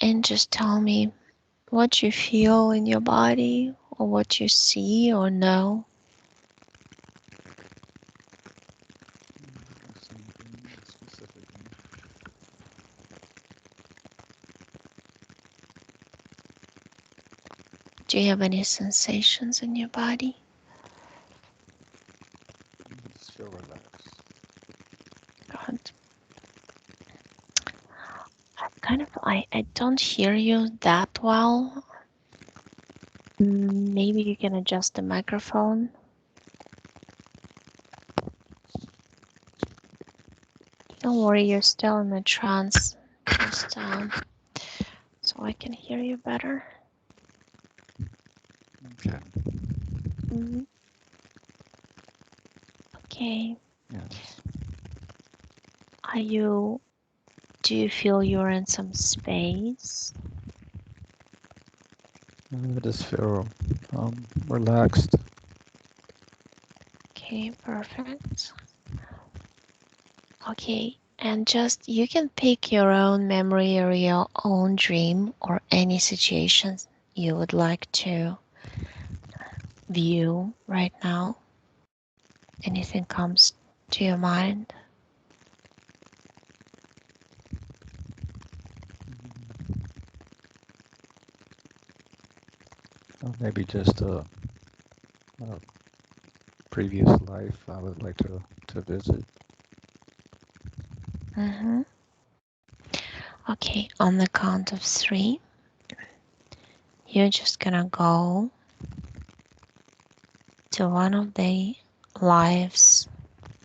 and just tell me what you feel in your body or what you see or know. Do you have any sensations in your body? Just feel relaxed. Good. I don't hear you that well. Maybe you can adjust the microphone. Don't worry, you're still in a trance. Just so I can hear you better. Okay. Mhm. Okay. Yes. Do you feel you're in some space? I just feel relaxed. Okay, perfect. Okay, and just you can pick your own memory or your own dream or any situations you would like to view right now. Anything comes to your mind? Maybe just a previous life I would like to visit. Mm-hmm. Okay, on the count of 3, you're just gonna go to one of the lives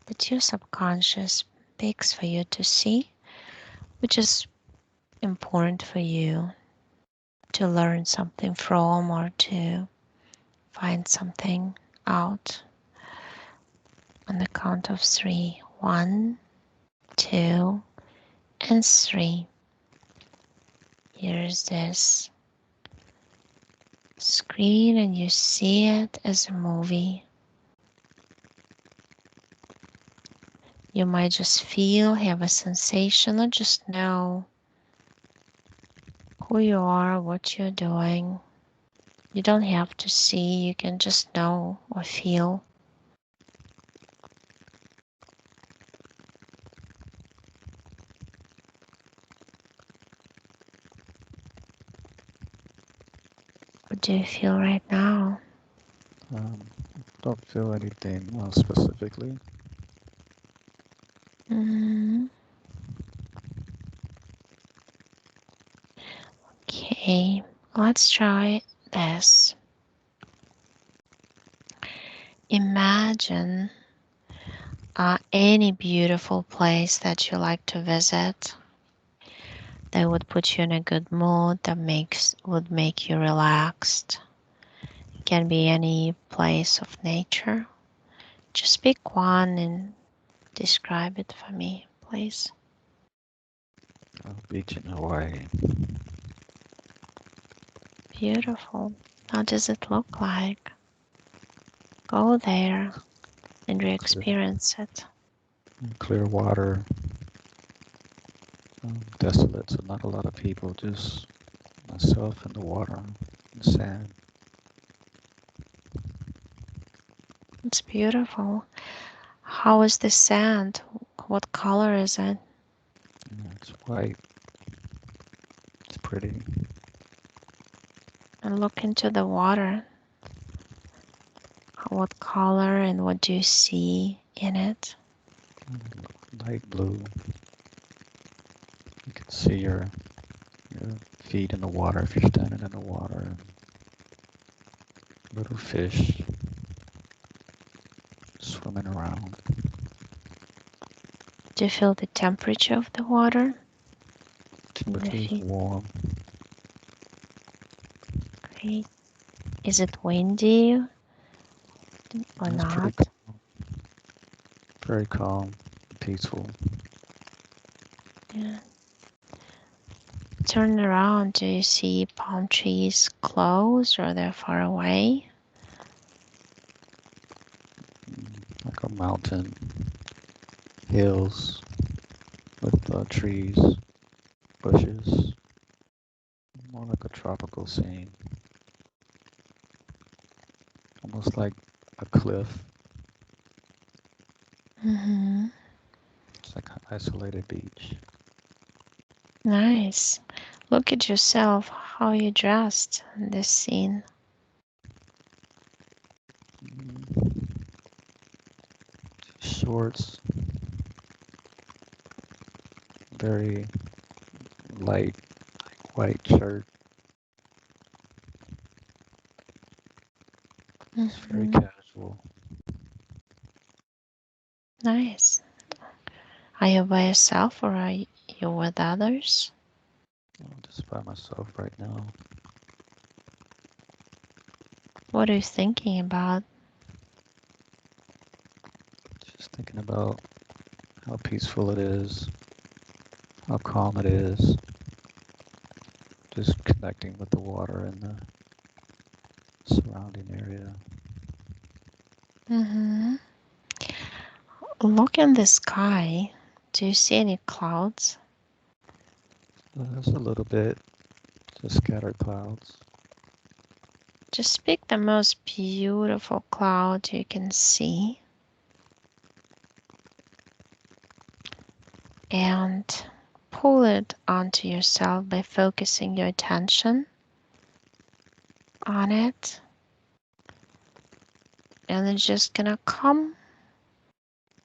that your subconscious picks for you to see, which is important for you to learn something from or to find something out. On the count of 3, 1, 2, and 3. Here's this screen, and you see it as a movie. You might just feel, have a sensation, or just know who you are, what you're doing. You don't have to see, you can just know or feel. What do you feel right now? Um, don't feel anything specifically. Mm, okay, let's try this. Imagine any beautiful place that you like to visit that would put you in a good mood, that would make you relaxed. It can be any place of nature. Just pick one and describe it for me, please. Beach in Hawaii. Beautiful. How does it look like? Go there and Clear, re-experience it. clear water. Desolate, so not a lot of people. Just myself and the water and sand. It's beautiful. How is the sand? What color is it? It's white. It's pretty. And look into the water. What color and what do you see in it? Light blue. You can see your feet in the water if you're standing in the water. Little fish swimming around. Do you feel the temperature of the water in the Temperature is feet? warm. Great. Is it windy or It's not? pretty calm. Very calm, peaceful. Yeah. Turn around. Do you see palm trees close or they're far away? Like a mountain, hills with trees, bushes. more like a tropical scene, almost like a cliff. Mm-hmm. It's like an isolated beach. Nice. Look at yourself, how you dressed in this scene. Mm, shorts, very light white shirt. It's very Mm-hmm. casual. Nice. Are you by yourself or are you with others? I'm just by myself right now. What are you thinking about? Just thinking about how peaceful it is, how calm it is. Just connecting with the water and the surrounding area. Mm-hmm. Look in the sky. Do you see any clouds? There's a little bit, just scattered clouds. Just pick the most beautiful cloud you can see and pull it onto yourself by focusing your attention on it. And it's just gonna come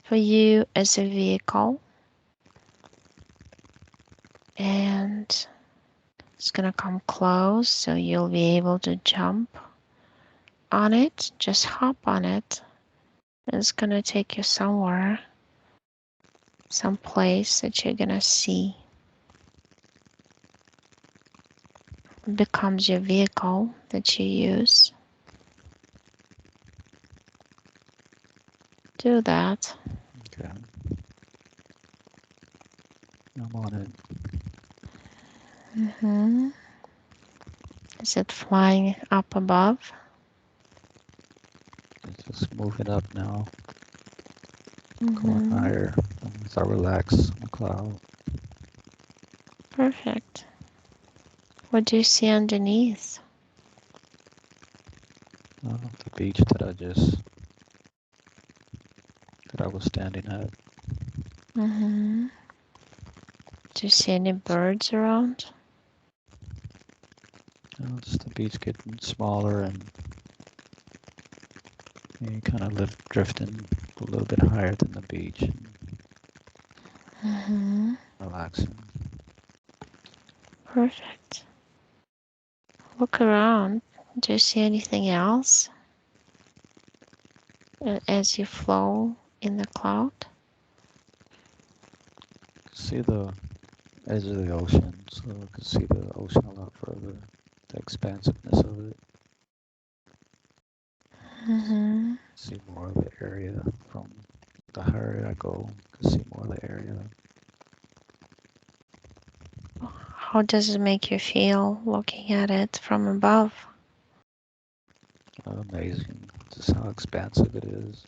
for you as a vehicle, and it's gonna come close so you'll be able to jump on it. Just hop on it. It's gonna take you somewhere, some place that you're gonna see. It becomes your vehicle that you use. Do that. Okay, I'm on it. Mm-hmm. Is it flying up above? It's just moving up now, going Mm-hmm. higher as I relax on the cloud. Perfect. What do you see underneath? The beach that I was standing at. Mm-hmm. Do you see any birds around? Just the beach getting smaller and you kind of drifting a little bit higher than the beach and Mm-hmm. relaxing. Perfect. Look around. Do you see anything else as you flow in the cloud? See the edge of the ocean, so I could see the ocean a lot further, the expansiveness of it. Mm-hmm. See more of the area from the higher I go, could see more of the area. How does it make you feel looking at it from above? Amazing, just how expansive it is,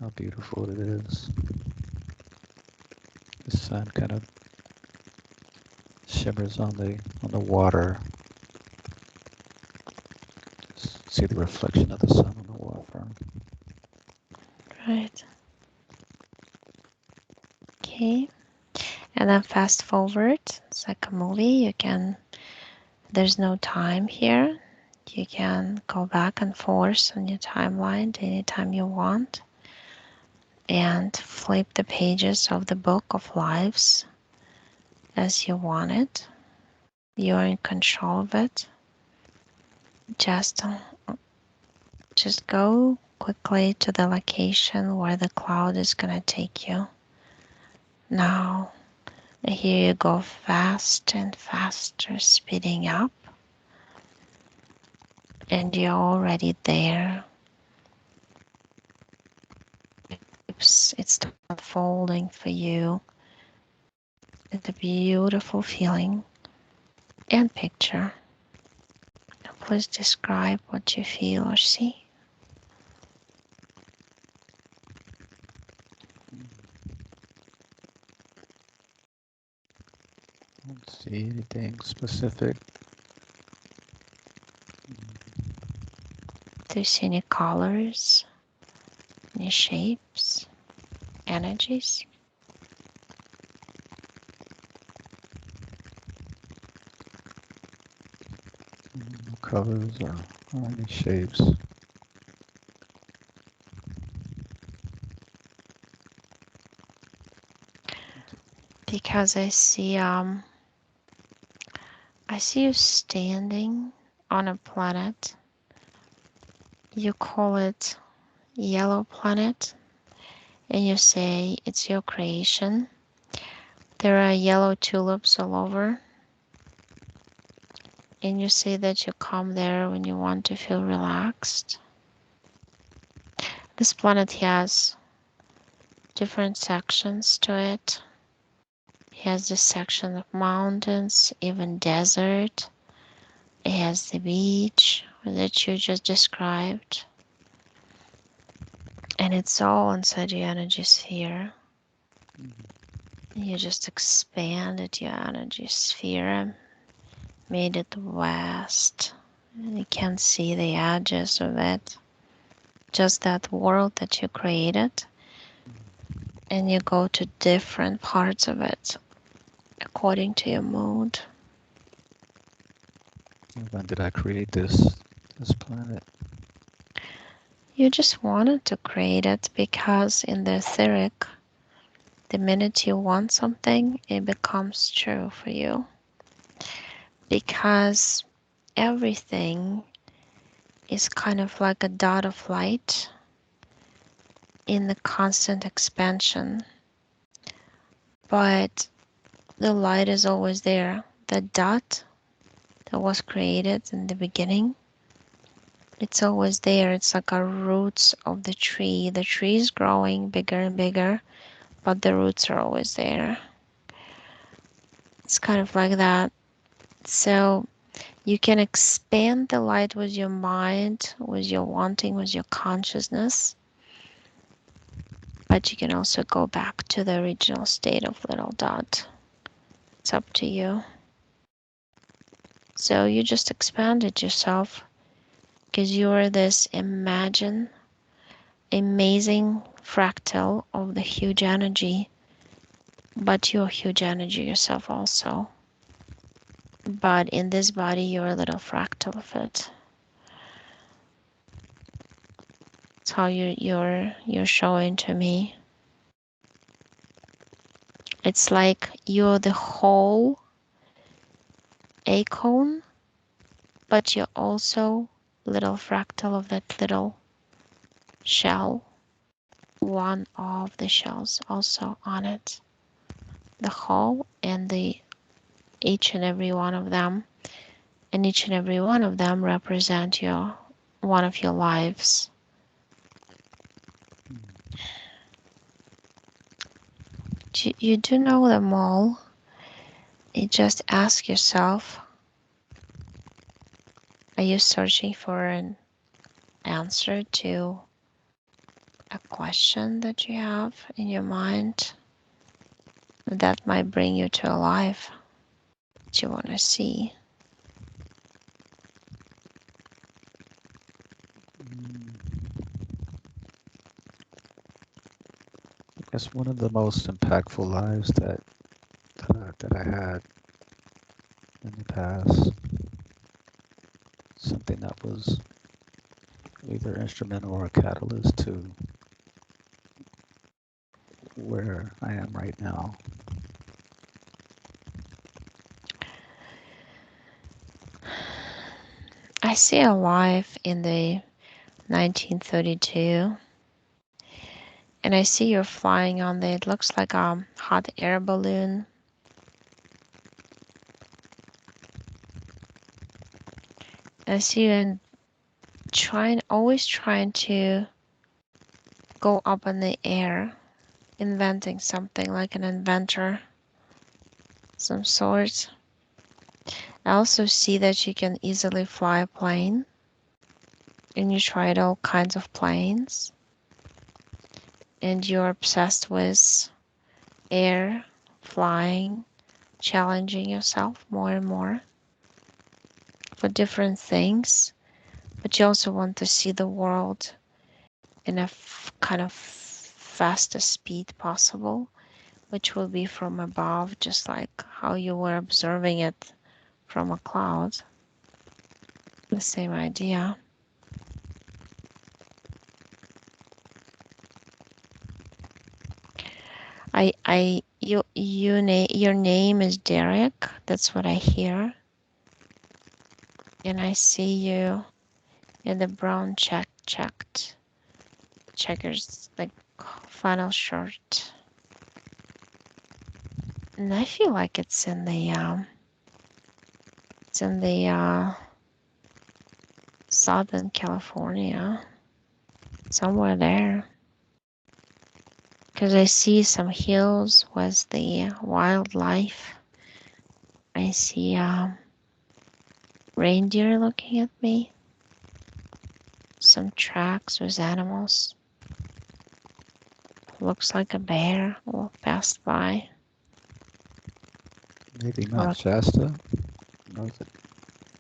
how beautiful it is. The sun kind of shimmers on the water. Just see the reflection of the sun on the water. Right. Okay. And then fast forward. It's like a movie. There's no time here. You can go back and forth on your timeline anytime you want and flip the pages of the book of lives as you want it. You're in control of it. Just, just go quickly to the location where the cloud is gonna take you. Now, here you go fast and faster, speeding up, and you're already there. It's unfolding for you. It's a beautiful feeling and picture. Please describe what you feel or see. Don't see anything specific. Do you see any colors, any shapes, energies? No colors or any shapes. Because I see you standing on a planet. You call it yellow planet, and you say it's your creation. There are yellow tulips all over, and you say that you come there when you want to feel relaxed. This planet has different sections to it. It has this section of mountains, even desert. It has the beach that you just described. And it's all inside your energy sphere. You just expanded your energy sphere, made it vast. And you can see the edges of it. Just that world that you created. And you go to different parts of it according to your mood. When did I create this planet? You just wanted to create it because in the etheric, the minute you want something, it becomes true for you. Because everything is kind of like a dot of light in the constant expansion. But the light is always there. The dot that was created in the beginning, it's always there. It's like a roots of the tree. The tree is growing bigger and bigger, but the roots are always there. It's kind of like that. So you can expand the light with your mind, with your wanting, with your consciousness, but you can also go back to the original state of little dot. It's up to you. So you just expanded yourself because you are this amazing fractal of the huge energy, but you're huge energy yourself also. But in this body, you're a little fractal of it. It's how you're showing to me. It's like you're the whole acorn, but you're also little fractal of that little shell. One of the shells also on it. The whole and the each and every one of them, and each and every one of them represent your one of your lives. You do know them all. You just ask yourself, are you searching for an answer to a question that you have in your mind that might bring you to a life that you want to see? I guess one of the most impactful lives that I had in the past, something that was either instrumental or a catalyst to where I am right now. I see a life in the 1932, and I see you're flying on the, it looks like a hot air balloon. I see you in always trying to go up in the air, inventing something like an inventor, some sort. I also see that you can easily fly a plane, and you tried all kinds of planes, and you're obsessed with air, flying, challenging yourself more and more for different things, but you also want to see the world in a kind of fastest speed possible, which will be from above, just like how you were observing it from a cloud. The same idea. Your name is Derek. That's what I hear, and I see you in the brown checkers like flannel shirt, and I feel like it's in the Southern California, somewhere there, because I see some hills with the wildlife. I see reindeer looking at me, some tracks with animals. Looks like a bear will pass by. Maybe Or Mount Shasta? Northern,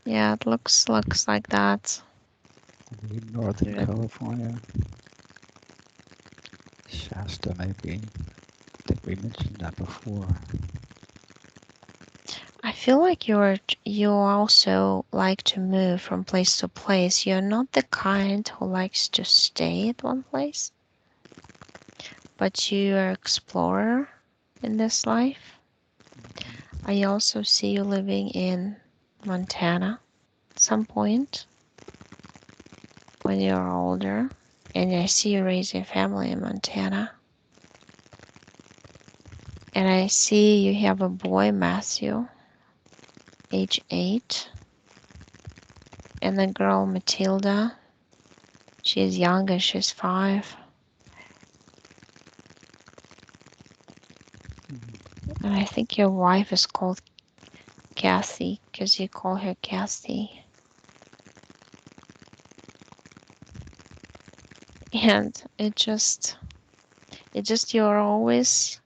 yeah, it looks like that. maybe Northern California. Shasta, maybe. I think we mentioned that before. I feel like you also like to move from place to place. You're not the kind who likes to stay at one place, but you are an explorer in this life. I also see you living in Montana at some point when you're older, and I see you raising a family in Montana. And I see you have a boy, Matthew, age 8, and the girl, Matilda. She's younger, she's 5. And I think your wife is called Kathy, because you call her Kathy. And you're always,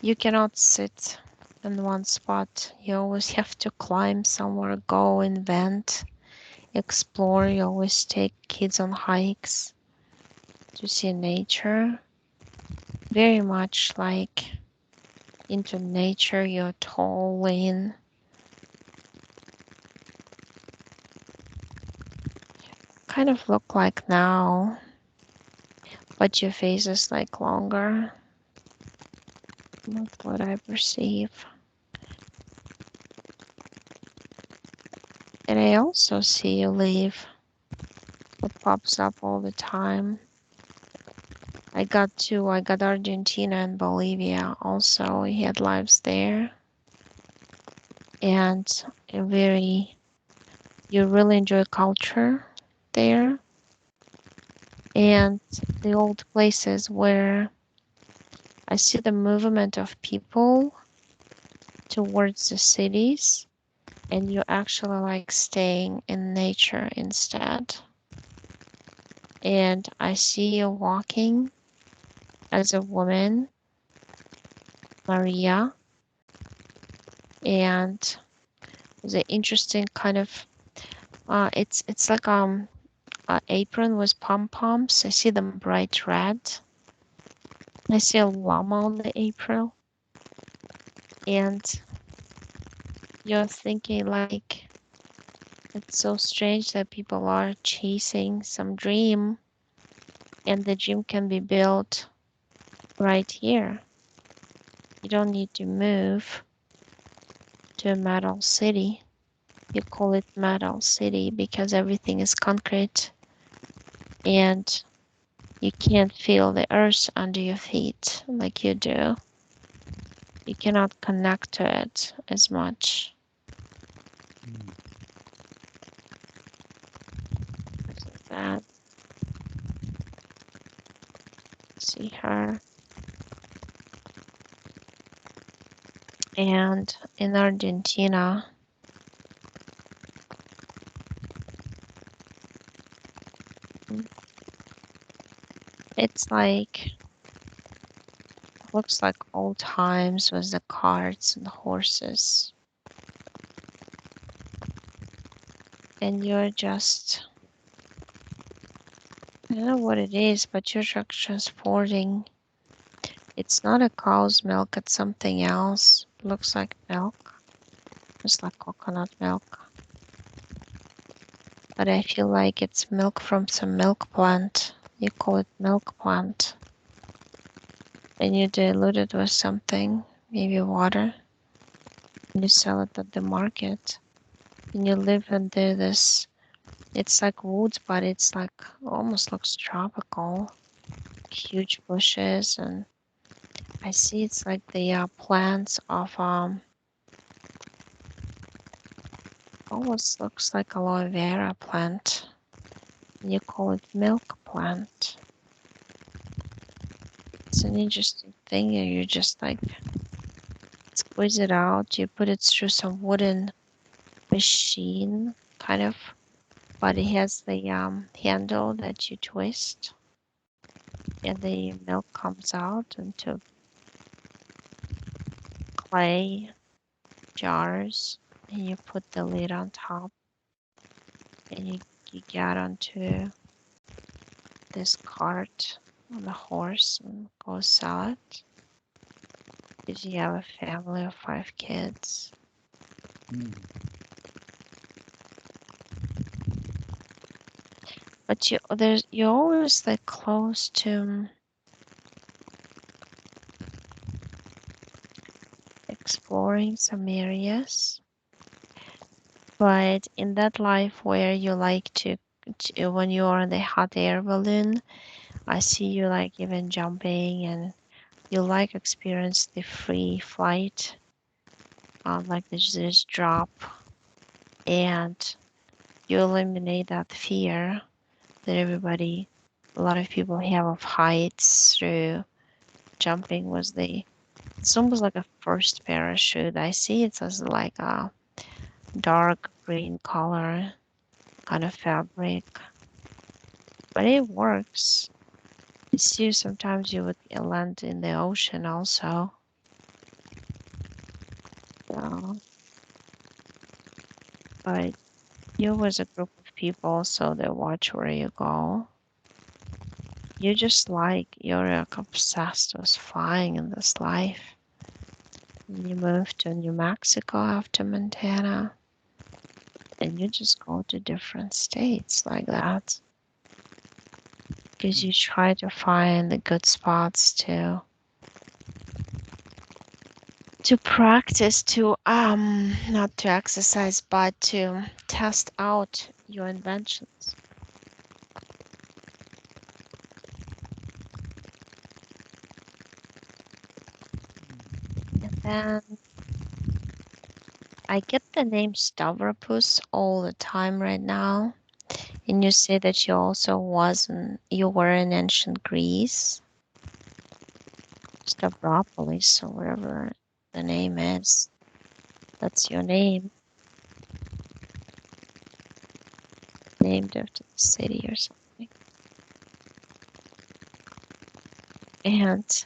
you cannot sit in one spot. You always have to climb somewhere, go, invent, explore. You always take kids on hikes to see nature. Very much like into nature, you're tall, lean. Kind of look like now, but your face is like longer. That's what I perceive. And I also see you leave. It pops up all the time. I got Argentina and Bolivia also. We had lives there. And you really enjoy culture there. And the old places where I see the movement of people towards the cities, and you actually like staying in nature instead. And I see you walking as a woman, Maria, and the interesting kind of it's like an apron with pom poms. I see them bright red. I see a llama on the apron, and you're thinking like it's so strange that people are chasing some dream, and the dream can be built right here. You don't need to move to a metal city. You call it metal city because everything is concrete and you can't feel the earth under your feet like you do. You cannot connect to it as much. That see her. And in Argentina, it's like looks like old times with the carts and the horses. And you're just, I don't know what it is, but you're just transporting. It's not a cow's milk, it's something else. It looks like milk, just like coconut milk. But I feel like it's milk from some milk plant. You call it milk plant. And you dilute it with something, maybe water. And you sell it at the market. And you live under this, it's like woods, but it's like almost looks tropical. Huge bushes, and I see it's like the plants of almost looks like aloe vera plant. And you call it milk plant. It's an interesting thing. You just like squeeze it out. You put it through some wooden machine, kind of, but it has the handle that you twist, and the milk comes out into clay jars, and you put the lid on top, and you get onto this cart on the horse and go sell it. Because you have a family of 5 kids. Mm. But you're always like close to exploring some areas. But in that life where you like to when you are in the hot air balloon, I see you like even jumping, and you like experience the free flight, like this drop, and you eliminate that fear that a lot of people have of heights through jumping with it's almost like a first parachute. I see it as like a dark green color kind of fabric, but it works. I see sometimes you would land in the ocean also. So, but you was a group of people, so they watch where you go. You just like you're like obsessed with flying in this life. And you moved to New Mexico after Montana, and you just go to different states like that because you try to find the good spots to practice, to not to exercise, but to test out your inventions. And then I get the name Stavropus all the time right now. And you say that you were in ancient Greece, Stavropolis, or whatever the name is. That's your name, named after the city or something. And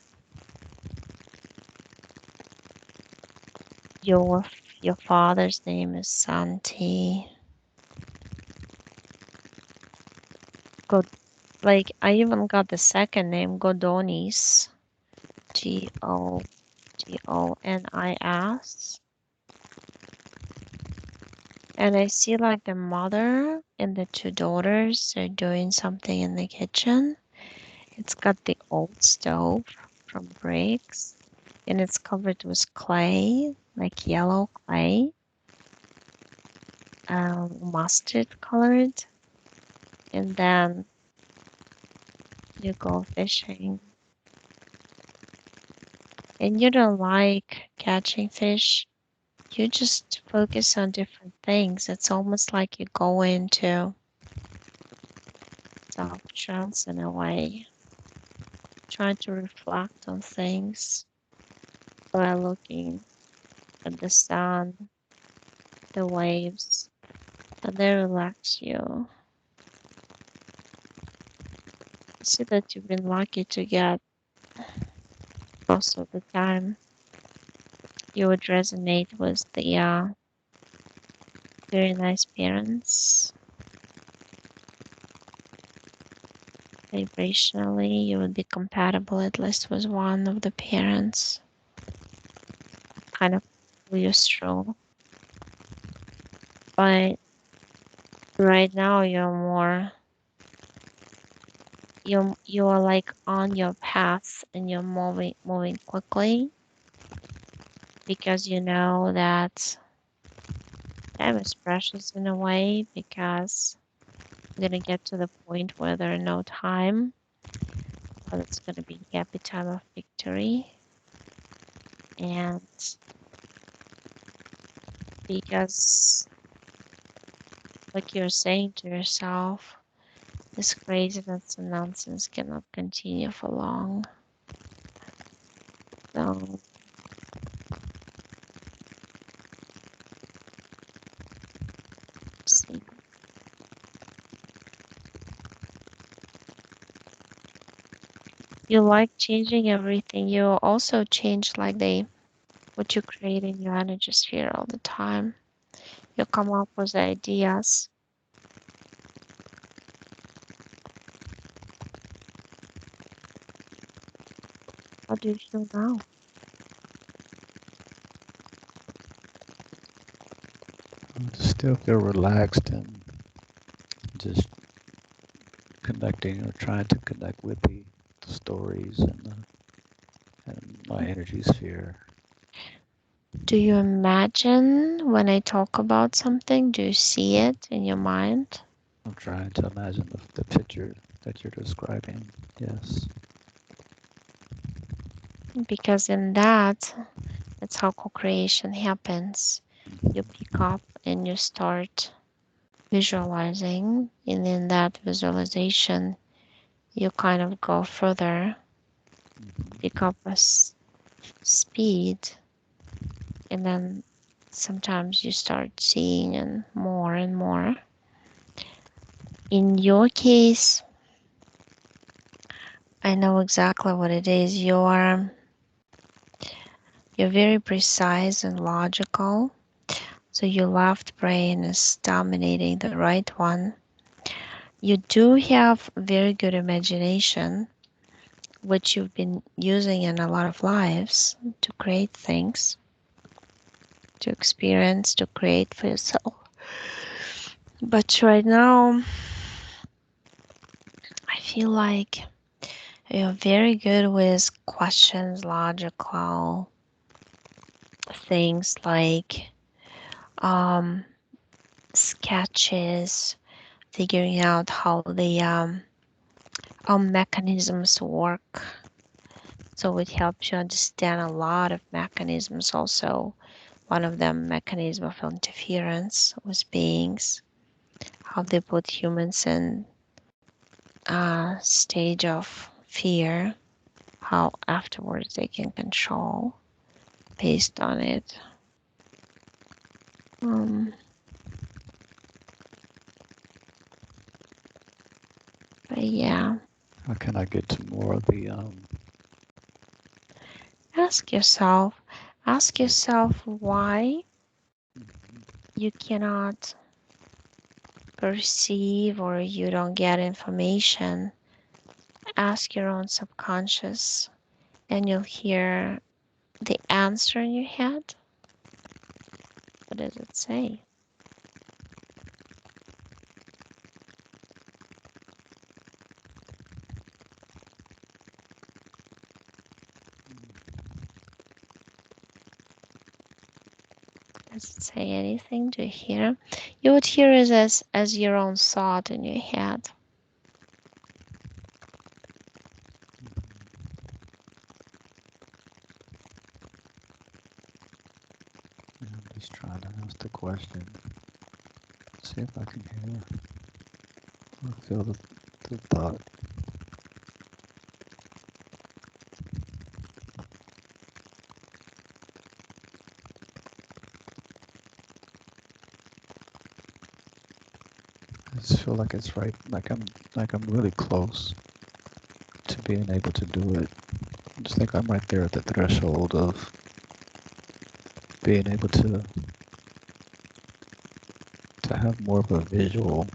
your your father's name is Santi. God, like I even got the second name, Godonis, Godonis. And I see like the mother and the 2 daughters are doing something in the kitchen. It's got the old stove from bricks, and it's covered with clay, like yellow clay, mustard colored. And then you go fishing. And you don't like catching fish. You just focus on different things. It's almost like you go into self trance in a way, trying to reflect on things by looking at the sun, the waves, and they relax you. I see that you've been lucky to get most of the time you would resonate with the very nice parents. Vibrationally, you would be compatible at least with one of the parents. Kind of pull you through. But right now you're more you are like on your path and you're moving quickly because you know that time is precious in a way because you're gonna get to the point where there are no time, but it's gonna be happy time of victory. And because like you're saying to yourself, this craziness and nonsense cannot continue for long. So see. You like changing everything. You also change like what you create in your energy sphere all the time. You come up with ideas. How do you feel now? I just still feel relaxed and just connecting or trying to connect with the stories and my energy sphere. Do you imagine when I talk about something? Do you see it in your mind? I'm trying to imagine the picture that you're describing. Yes. Because in that's how co-creation happens. You pick up and you start visualizing, and in that visualization, you kind of go further, pick up a speed, and then sometimes you start seeing and more and more. In your case, I know exactly what it is. You're very precise and logical. So your left brain is dominating the right one. You do have very good imagination, which you've been using in a lot of lives to create things, to experience, to create for yourself. But right now, I feel like you're very good with questions, logical things like um, sketches, figuring out how the mechanisms work. So it helps you understand a lot of mechanisms also. One of them, mechanism of interference with beings, how they put humans in a stage of fear, how afterwards they can control based on it. Um, but yeah, How can I get to more of the ask yourself, why you cannot perceive or you don't get information. Ask your own subconscious and you'll hear the answer in your head. What does it say? Does it say anything? Do you hear? You would hear it as your own thought in your head. I'm just trying to ask the question. See if I can hear or feel the thought. I just feel like it's right, like I'm really close to being able to do it. just think I'm right there at the threshold of being able to have more of a visual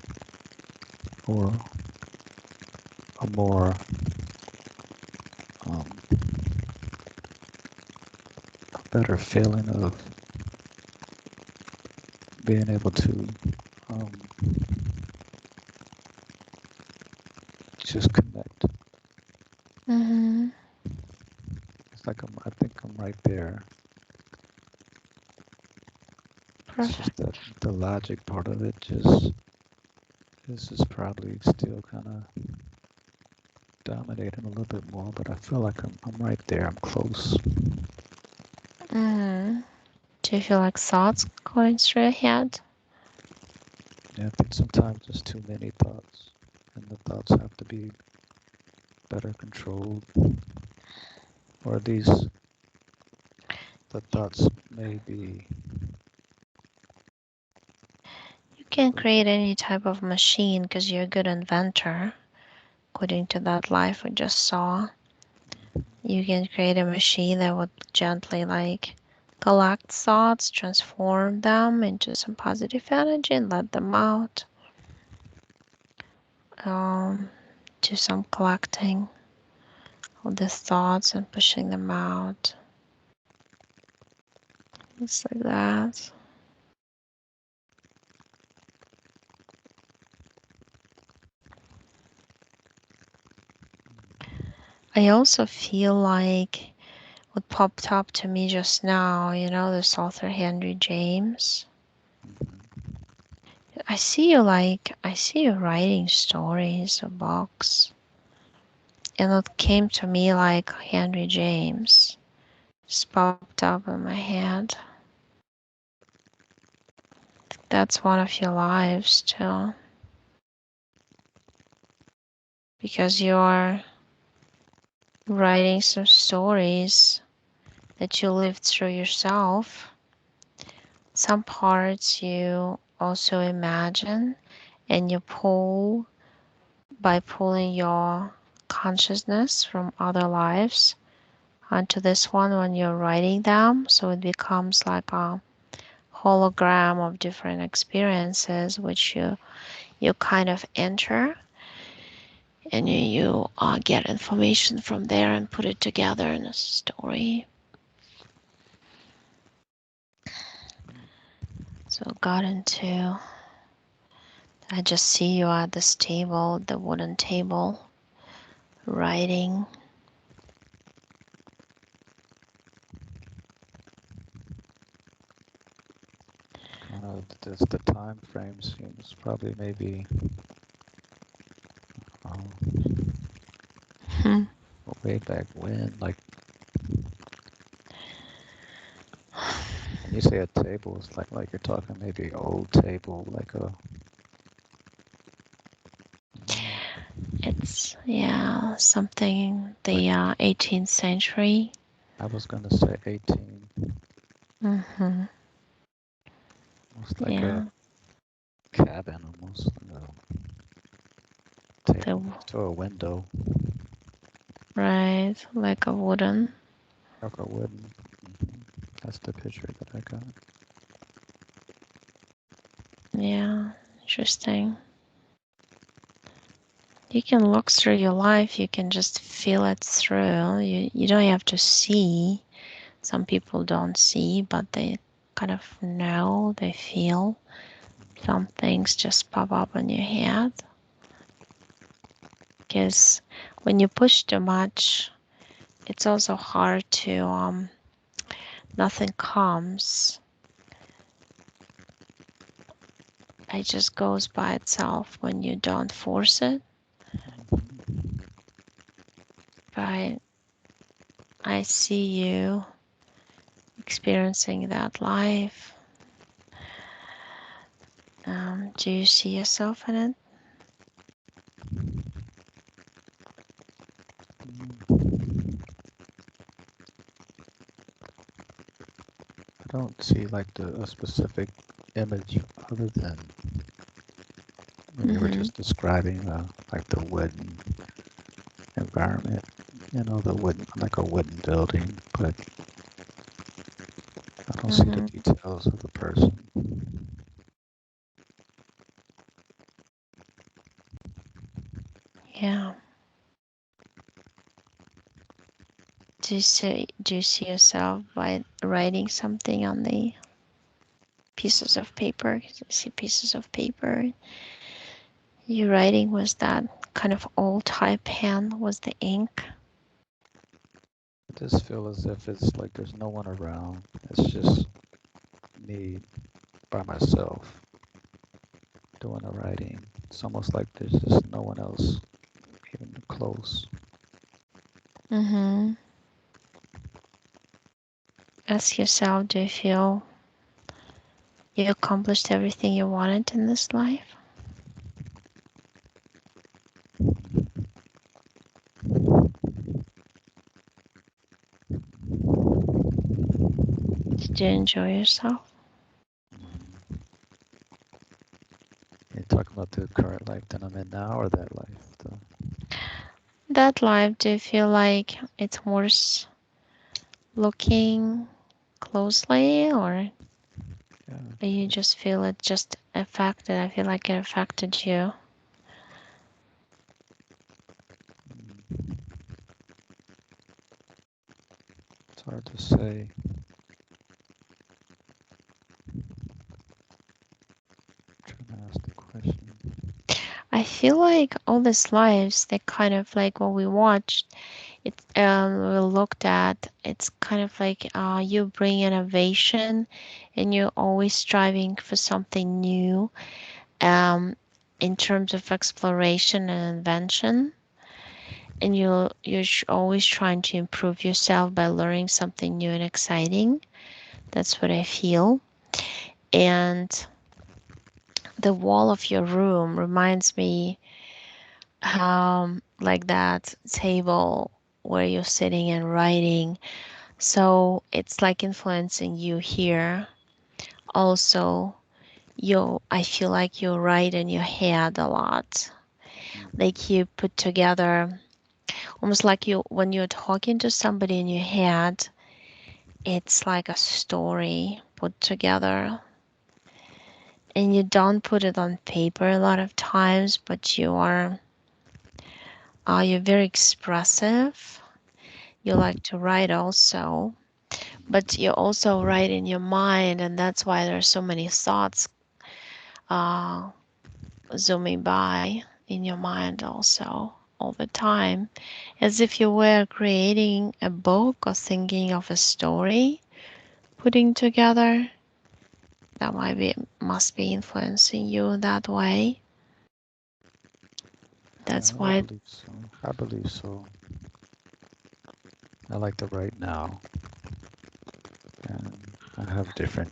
or a more um, a better feeling of being able to um, just connect. Mm-hmm. It's like I think I'm right there. It's just Perfect. that the logic part of it just this is probably still kind of dominating a little bit more, but I feel like I'm right there. I'm close. Mm-hmm. Do you feel like thoughts going through your head? Yeah, I think sometimes there's too many thoughts, and the thoughts have to be better controlled, or these the thoughts may be. You can create any type of machine because you're a good inventor. According to that life we just saw, you can create a machine that would gently like collect thoughts, transform them into some positive energy and let them out. Um, do some collecting of these thoughts and pushing them out. Just like that. I also feel like what popped up to me just now, this author Henry James. I see you writing stories or books. And it came to me like Henry James. Just popped up in my head. That's one of your lives too. Because you're writing some stories that you lived through yourself. Some parts you also imagine and you pull by pulling your consciousness from other lives onto this one when you're writing them. So it becomes like a hologram of different experiences which you kind of enter and you get information from there and put it together in a story. So got into I just see you at this table, the wooden table, writing. Kind of the time frame seems probably maybe Hmm. way back when. Like when you say a table, it's like you're talking maybe old table, like a. It's, yeah, something Like the 18th century. I was gonna say 18. Mm-hmm. Almost like a Yeah, cabin, almost like a table the next to a window, right, like a wooden. like a wooden. Mhm. That's the picture that I got. Yeah, interesting. You can look through your life. You can just feel it through. You don't have to see. Some people don't see, but they kind of know. They feel. Some things just pop up in your head. Because when you push too much, it's also hard to nothing comes. It just goes by itself when you don't force it. But I see you experiencing that life. Do you see yourself in it? I don't see like a specific image other than when you were Mm-hmm. just describing like the wooden environment. the wooden, like a wooden building, but I don't see the Mm-hmm. details of the person. Yeah. Do you see yourself by writing something on the pieces of paper? You see pieces of paper. You writing was that kind of old type pen? Was the ink? I just feel as if it's like there's no one around. It's just me by myself doing the writing. It's almost like there's just no one else even close. Mm-hmm. Ask yourself, do you feel you accomplished everything you wanted in this life? Did you enjoy yourself? Mm. You're talking about the current life that I'm in now, or that life? That life, do you feel like it's worth looking closely, or Yeah. you just feel it just affected? I feel like it affected you. Mm. It's hard to say. I'm trying to ask the question. I feel like all these lives, they kind of like what we watched, it we looked at. It's kind of like you bring innovation, and you're always striving for something new. Um, in terms of exploration and invention, and you're always trying to improve yourself by learning something new and exciting. That's what I feel. And the wall of your room reminds me like that table where you're sitting and writing. So it's like influencing you here. Also, I feel like you write in your head a lot. Like Mm-hmm. you put together, almost like you when you're talking to somebody in your head, it's like a story put together. And you don't put it on paper a lot of times, but you're very expressive. You like to write also, but you also write in your mind, and that's why there's so many thoughts uh, zooming by in your mind also all the time, as if you were creating a book or thinking of a story, putting together. That must be influencing you that way. Yeah, That's I why. believe so. I believe so. I like to write now, and I have different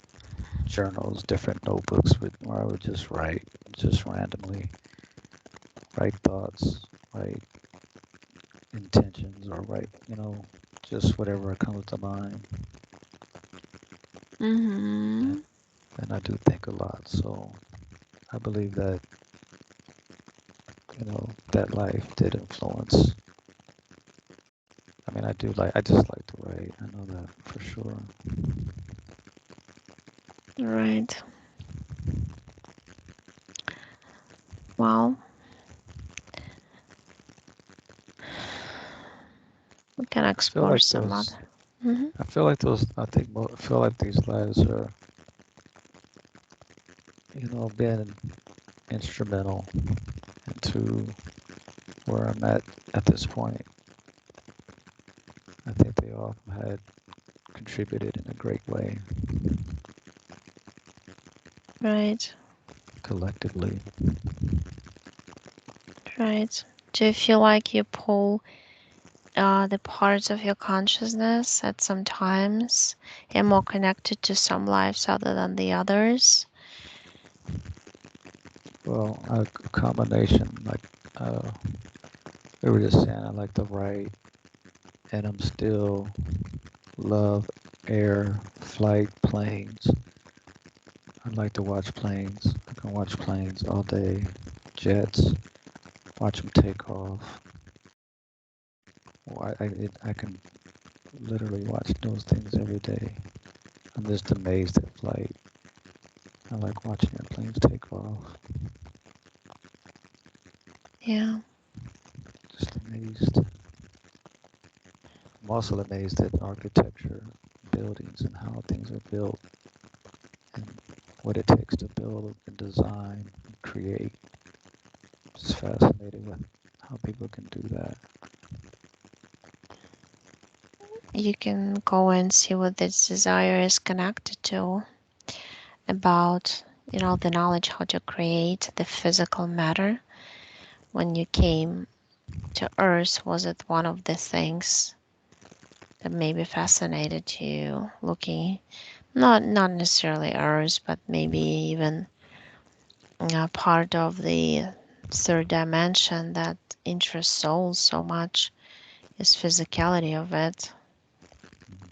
journals, different notebooks where I would just write, just randomly write thoughts, write intentions, or write, just whatever comes to mind. And, Mm-hmm. and I do think a lot, so I believe that, that life did influence. I mean, I just like to write. I know that for sure. Right. Well, we can I feel explore like some those, other. Mm-hmm. I feel like those, I feel like these lives are, being instrumental into where I'm at this point. I think they all had contributed in a great way Right. collectively. Right. Do you feel like you pull the parts of your consciousness at some times and more connected to some lives other than the others? Well, a combination, like uh, we were just saying, I like to write, and I'm still love air, flight, planes. I like to watch planes. I can watch planes all day, jets, watch them take off, I can literally watch those things every day. I'm just amazed at flight. I like watching airplanes take off. Yeah. Just amazed. I'm also amazed at architecture, buildings, and how things are built, and what it takes to build and design and create. Just fascinated with how people can do that. You can go and see what this desire is connected to, about, the knowledge how to create the physical matter. When you came to Earth, was it one of the things that maybe fascinated you, looking not necessarily Earth, but maybe even part of the third dimension that interests souls so much is physicality of it.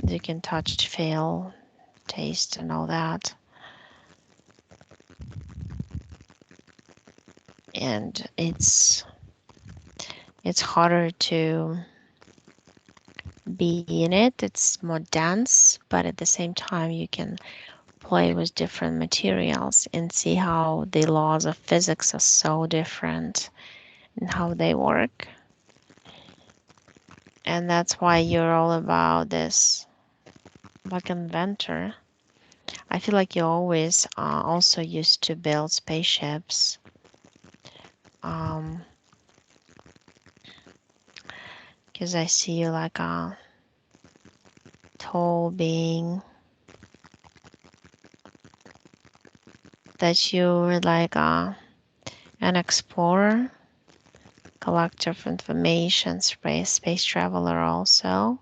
You can touch, feel, taste, and all that. And it's harder to be in it. It's more dense, but at the same time, you can play with different materials and see how the laws of physics are so different and how they work. And that's why you're all about this, like inventor. I feel like you always also used to build spaceships. Um, because I see you like a tall being, that you're like an explorer, collector of information, space traveler also.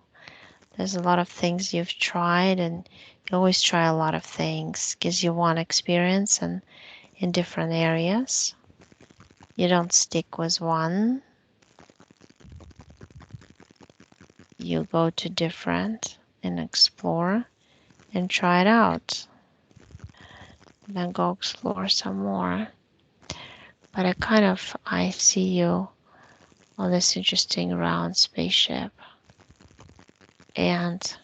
There's a lot of things you've tried, and you always try a lot of things because you want experience and in different areas. You don't stick with one. You go to different and explore and try it out. Then go explore some more. But I see you on this interesting round spaceship. And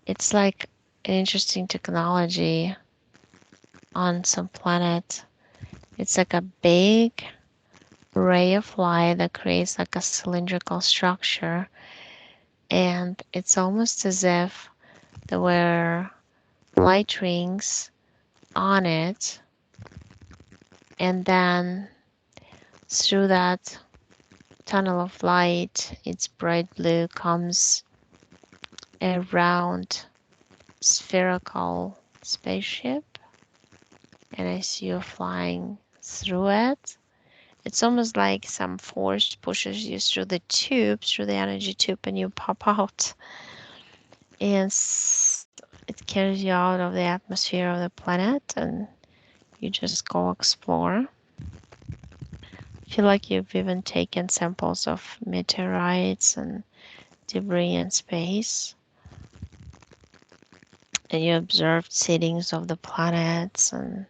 it's like an interesting technology on some planet. It's like a big ray of light that creates like a cylindrical structure. And it's almost as if there were light rings on it. And then through that tunnel of light, it's bright blue, comes a round spherical spaceship. And I see you flying through it. It's almost like some force pushes you through the tube, through the energy tube, and you pop out. And it carries you out of the atmosphere of the planet, and you just go explore. I feel like you've even taken samples of meteorites and debris in space, and you observed seedings of the planets and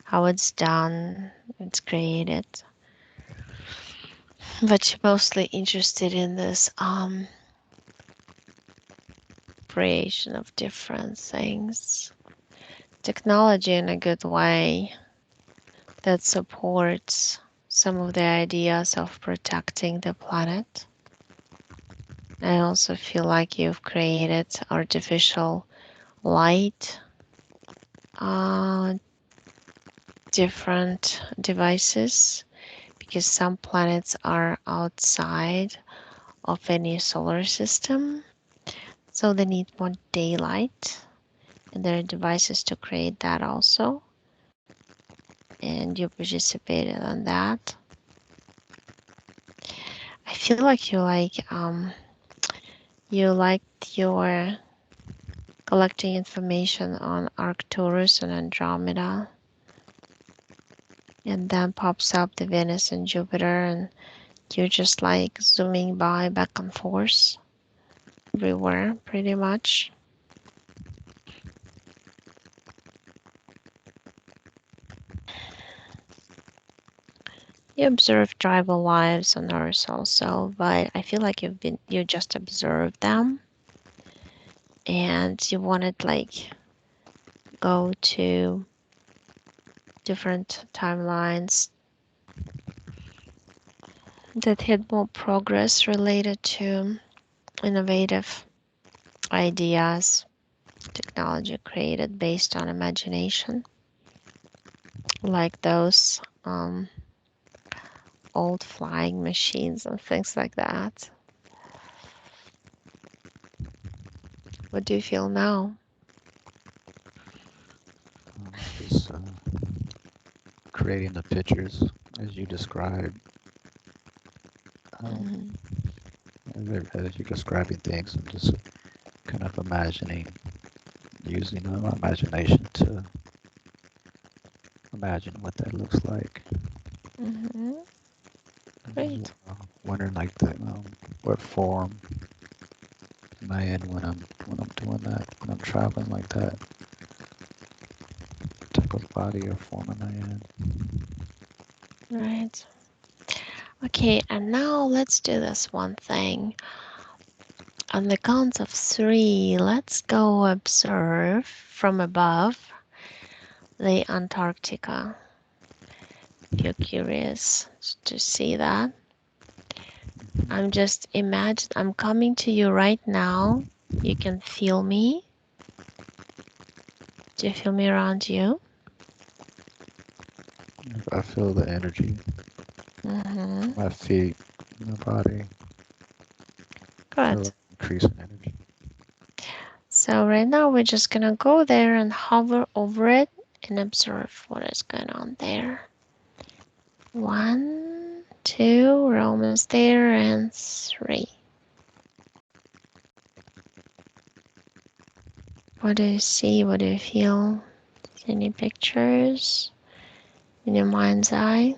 how it's done, it's created. But you're mostly interested in this creation of different things, technology in a good way that supports some of the ideas of protecting the planet. I also feel like you've created artificial light, uh, different devices, because some planets are outside of any solar system, so they need more daylight, and there are devices to create that also. And you participated on that. I feel like you liked your collecting information on Arcturus and Andromeda, and then pops up the Venus and Jupiter, and you're just like zooming by back and forth everywhere pretty much. You observe tribal lives on Earth also, but I feel like you just observed them and you wanted like go to different timelines that had more progress related to innovative ideas, technology created based on imagination, like those old flying machines and things like that. What do you feel now? Just creating the pictures as you described. Um, Hmm. as you're describing things, I'm just kind of imagining, using my imagination to imagine what that looks like. Hmm. And, Great. wondering like what form am I in when I'm doing that, when I'm traveling like that, what type of body or form am I in? Right. Okay, and now let's do this one thing. On the count of three, let's go observe from above the Antarctica. If you're curious to see that, I'm coming to you right now. You can feel me. Do you feel me around you? I feel the energy, Mm-hmm. my feet, my body, feel Good. an increase in energy. So right now we're just gonna go there and hover over it and observe what is going on there. One, two, we're almost there, and three. What do you see? What do you feel? Any pictures in your mind's eye?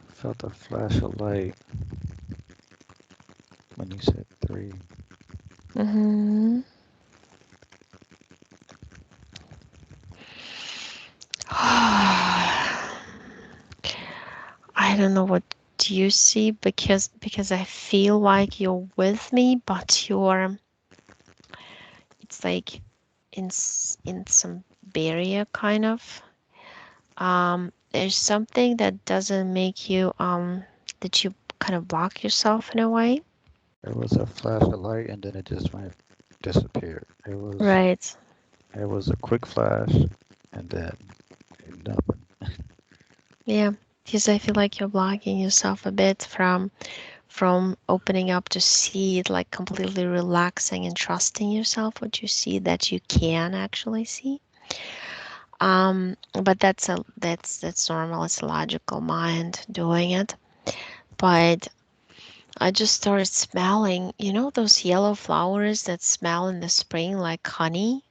Felt a flash of light when you said three. Mm-hmm. I don't know what do you see because I feel like you're with me, but you're it's like in some barrier kind of. There's something that doesn't make you that you kind of block yourself in a way. There was a flash of light and then it just went disappeared. Right. It was a quick flash and then nothing. Yeah. Because I feel like you're blocking yourself a bit from opening up to see it, like completely relaxing and trusting yourself what you see that you can actually see. But that's normal. It's a logical mind doing it. But I just started smelling, those yellow flowers that smell in the spring like honey,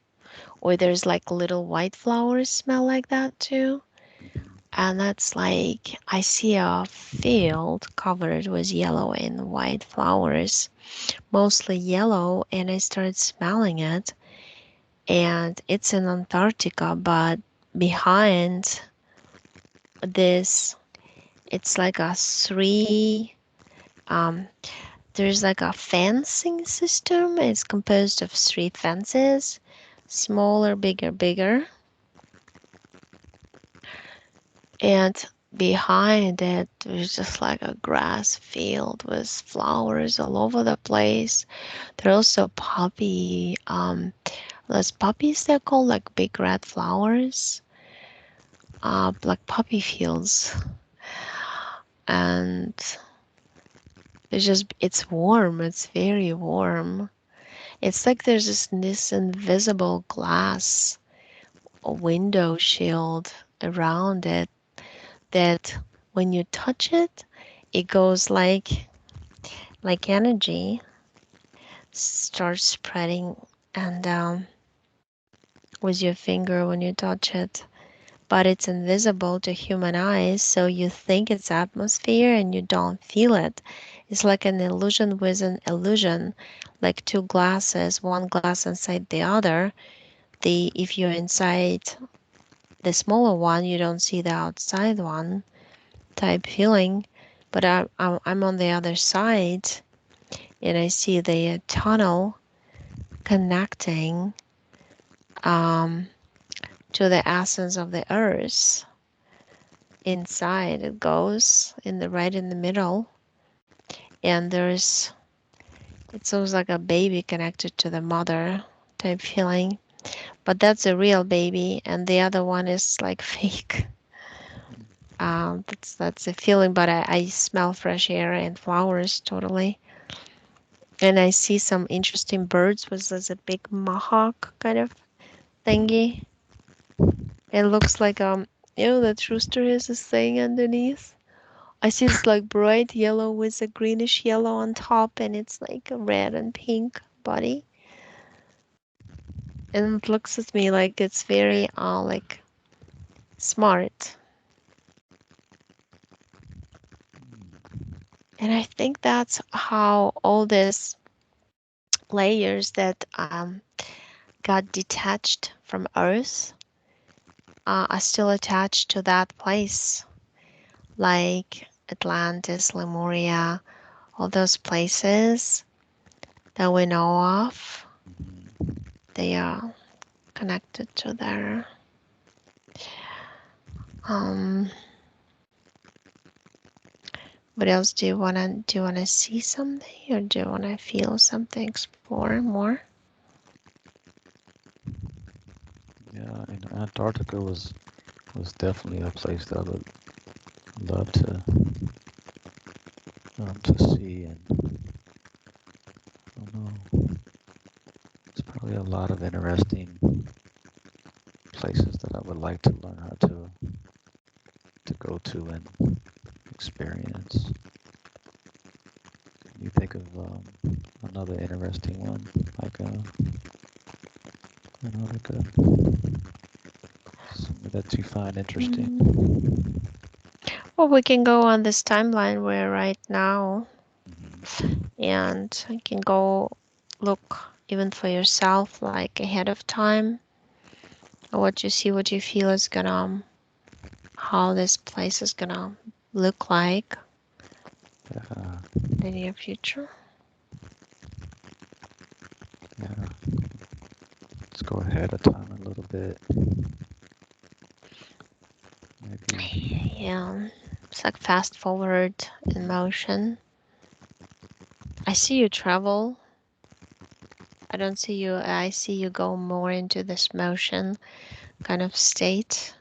or there's like little white flowers smell like that too. Mhm. And that's like I see a field covered with yellow and white flowers, mostly yellow, and I started smelling it. And it's in Antarctica, but behind this, it's like a three, um, there's like a fencing system. It's composed of three fences, smaller, bigger, bigger. And behind it, there's just like a grass field with flowers all over the place. There are also those poppies they're called, like big red flowers, like poppy fields. And it's warm, it's very warm. It's like there's this invisible glass a window shield around it that when you touch it, it goes like energy starts spreading and with your finger when you touch it. But it's invisible to human eyes, so you think it's atmosphere and you don't feel it. It's like an illusion with an illusion, like two glasses, one glass inside the other. If you're inside the smaller one, you don't see the outside one. type feeling, but I'm on the other side and I see the tunnel connecting um, to the essence of the earth. Inside it goes in the right in the middle, and there's it's almost like a baby connected to the mother type feeling, but that's a real baby, and the other one is like fake. That's a feeling, but I smell fresh air and flowers totally. And I see some interesting birds with this a big mohawk kind of thingy. It looks like that rooster has this thing underneath. I see this like bright yellow with a greenish yellow on top, and it's like a red and pink body. And it looks at me like it's very like smart. And I think that's how all these layers that got detached from Earth are still attached to that place, like Atlantis, Lemuria, all those places that we know of. They are connected to there. Um, what else do you wanna see something, or do you wanna feel something, explore more? Yeah, Antarctica was definitely a place that I would love to see, and I don't know, there's probably a lot of interesting places that I would like to learn how to go to and experience. Can you think of another interesting one, like Antarctica, something that you find interesting? Mm. Well, we can go on this timeline we're right now, and you can go look even for yourself, like ahead of time, what you see, what you feel is gonna, how this place is gonna look like Yeah, in the near future. yeah. Let's go ahead of time a little bit. Maybe. Yeah, it's like fast forward in motion. I see you travel. I don't see you, I see you go more into this motion kind of state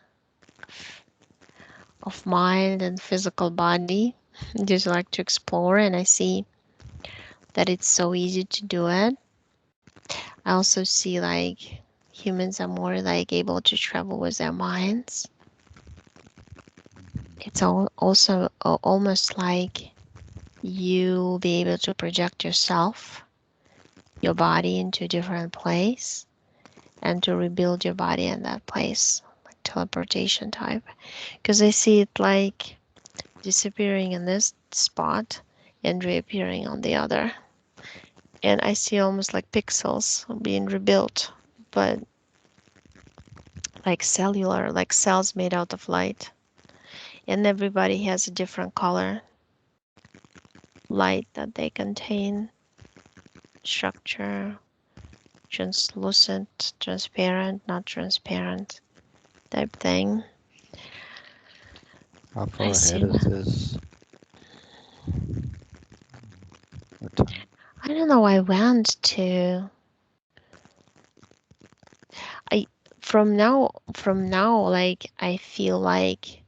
of mind and physical body. Just like to explore, and I see that it's so easy to do it. I also see like humans are more like able to travel with their minds. It's also almost like you'll be able to project yourself, your body into a different place, and to rebuild your body in that place, like teleportation type. Because I see it like disappearing in this spot and reappearing on the other. And I see almost like pixels being rebuilt, but like cellular, like cells made out of light. And everybody has a different color light that they contain, structure, translucent, transparent, not transparent type thing. How I far see ahead is that. this? What time? I don't know. I went to I from now like I feel like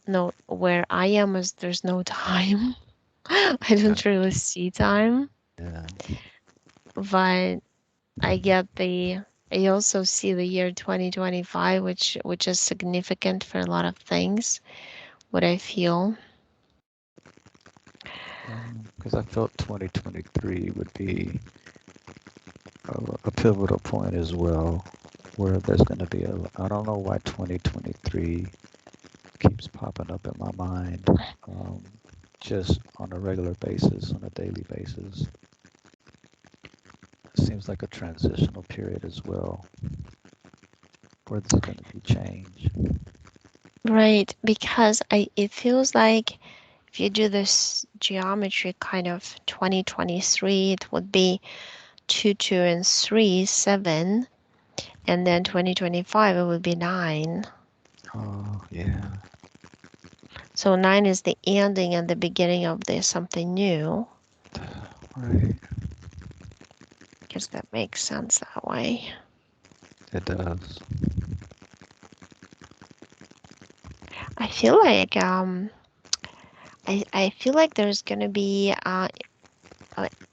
no where I am is there's no time. I Yeah. don't really see time, Yeah. but I get the I also see the year 2025, which is significant for a lot of things. What I feel. Because I felt 2023 would be a pivotal point as well, where there's going to be I don't know why 2023 keeps popping up in my mind, um, just on a regular basis, on a daily basis. It seems like a transitional period as well, where there's going to be change. Right, because it feels like if you do this geometry kind of 2023, it would be 2, 2, and 3, 7, and then 2025 it would be 9. Oh, yeah. So 9 is the ending and the beginning of the something new. Right. I guess that makes sense that way. It does. I feel like I feel like there's gonna be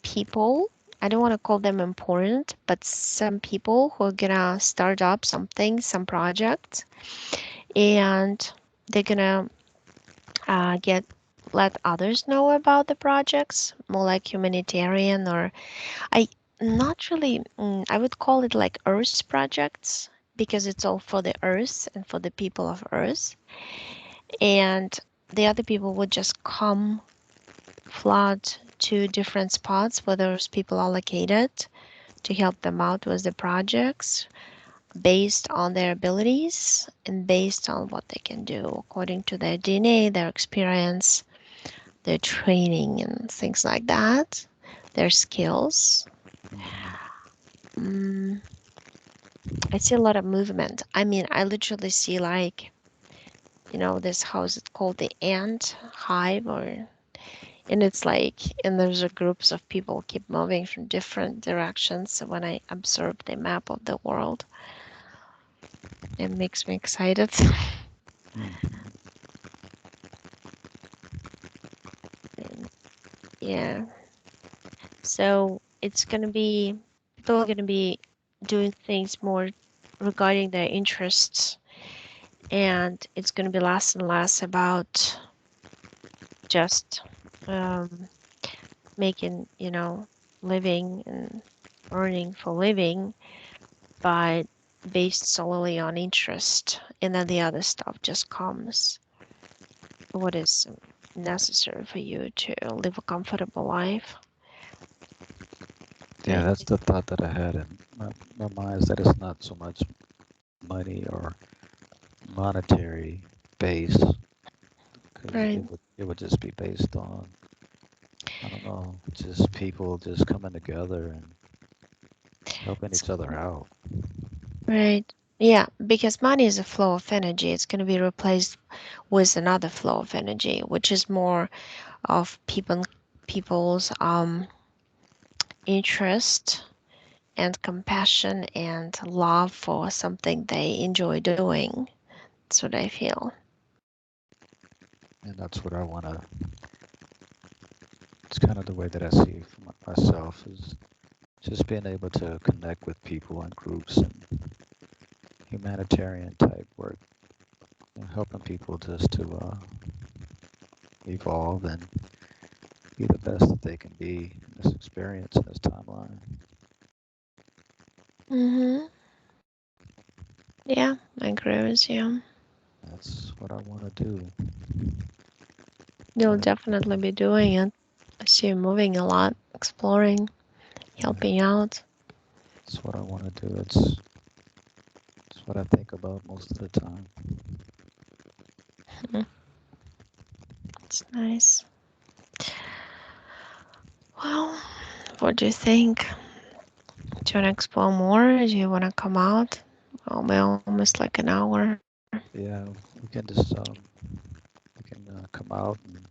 people. I don't want to call them important, but some people who are gonna start up something, some project, and they're gonna get let others know about the projects, more like humanitarian or I not really. I would call it like Earth projects because it's all for the Earth and for the people of Earth, and the other people would just come flood to different spots where those people are located to help them out with the projects based on their abilities and based on what they can do according to their DNA, their experience, their training, and things like that, their skills. Hmm. Mm, I see a lot of movement. I mean, I literally see like, this house is called the ant hive or and it's like and there's a groups of people keep moving from different directions. So when I observe the map of the world, it makes me excited. Hmm. And yeah. So it's gonna be people are gonna be doing things more regarding their interests and it's gonna be less and less about just um, making, living and earning for living, but based solely on interest. And then the other stuff just comes what is necessary for you to live a comfortable life. Yeah, Right. that's the thought that I had in my mind, is that it's not so much money or monetary based, because Right. it would just be based on, I don't know, just people just coming together and helping It's, each other out. right. Yeah, because money is a flow of energy. It's going to be replaced with another flow of energy, which is more of people's interest and compassion and love for something they enjoy doing. That's what I feel. And that's what I want to, it's kind of the way that I see it for myself, is just being able to connect with people and groups and humanitarian type work, helping people just to evolve and be the best that they can be in this experience, in this timeline. Mm-hmm. Yeah, I agree with you. That's what I want to do. You'll And definitely be doing it. I see you moving a lot, exploring, yeah, helping out. that's what I want to do. It's what I think about most of the time. Mhm. It's nice. Well, what do you think? Do you want to explore more? Do you want to come out? Well, we're almost like an hour. Yeah, we can just we can come out and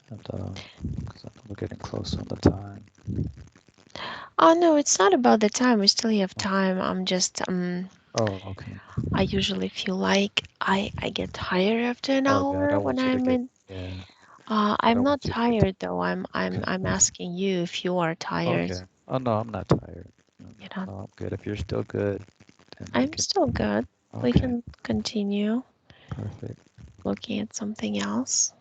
'cause I know we're getting close on the time. Oh no, it's not about the time. We still have Oh, time. I'm just oh, okay. I usually feel like I get tired after an Okay, I hour don't when want you to I'm get, in. yeah, I I'm don't not want you to get, tired though. I'm okay. I'm asking you if you are tired. Okay. Oh, no, I'm not tired. No, You know, no, I'm good. If you're still good, then we I'm can, still good. We okay, can continue perfect. looking at something else.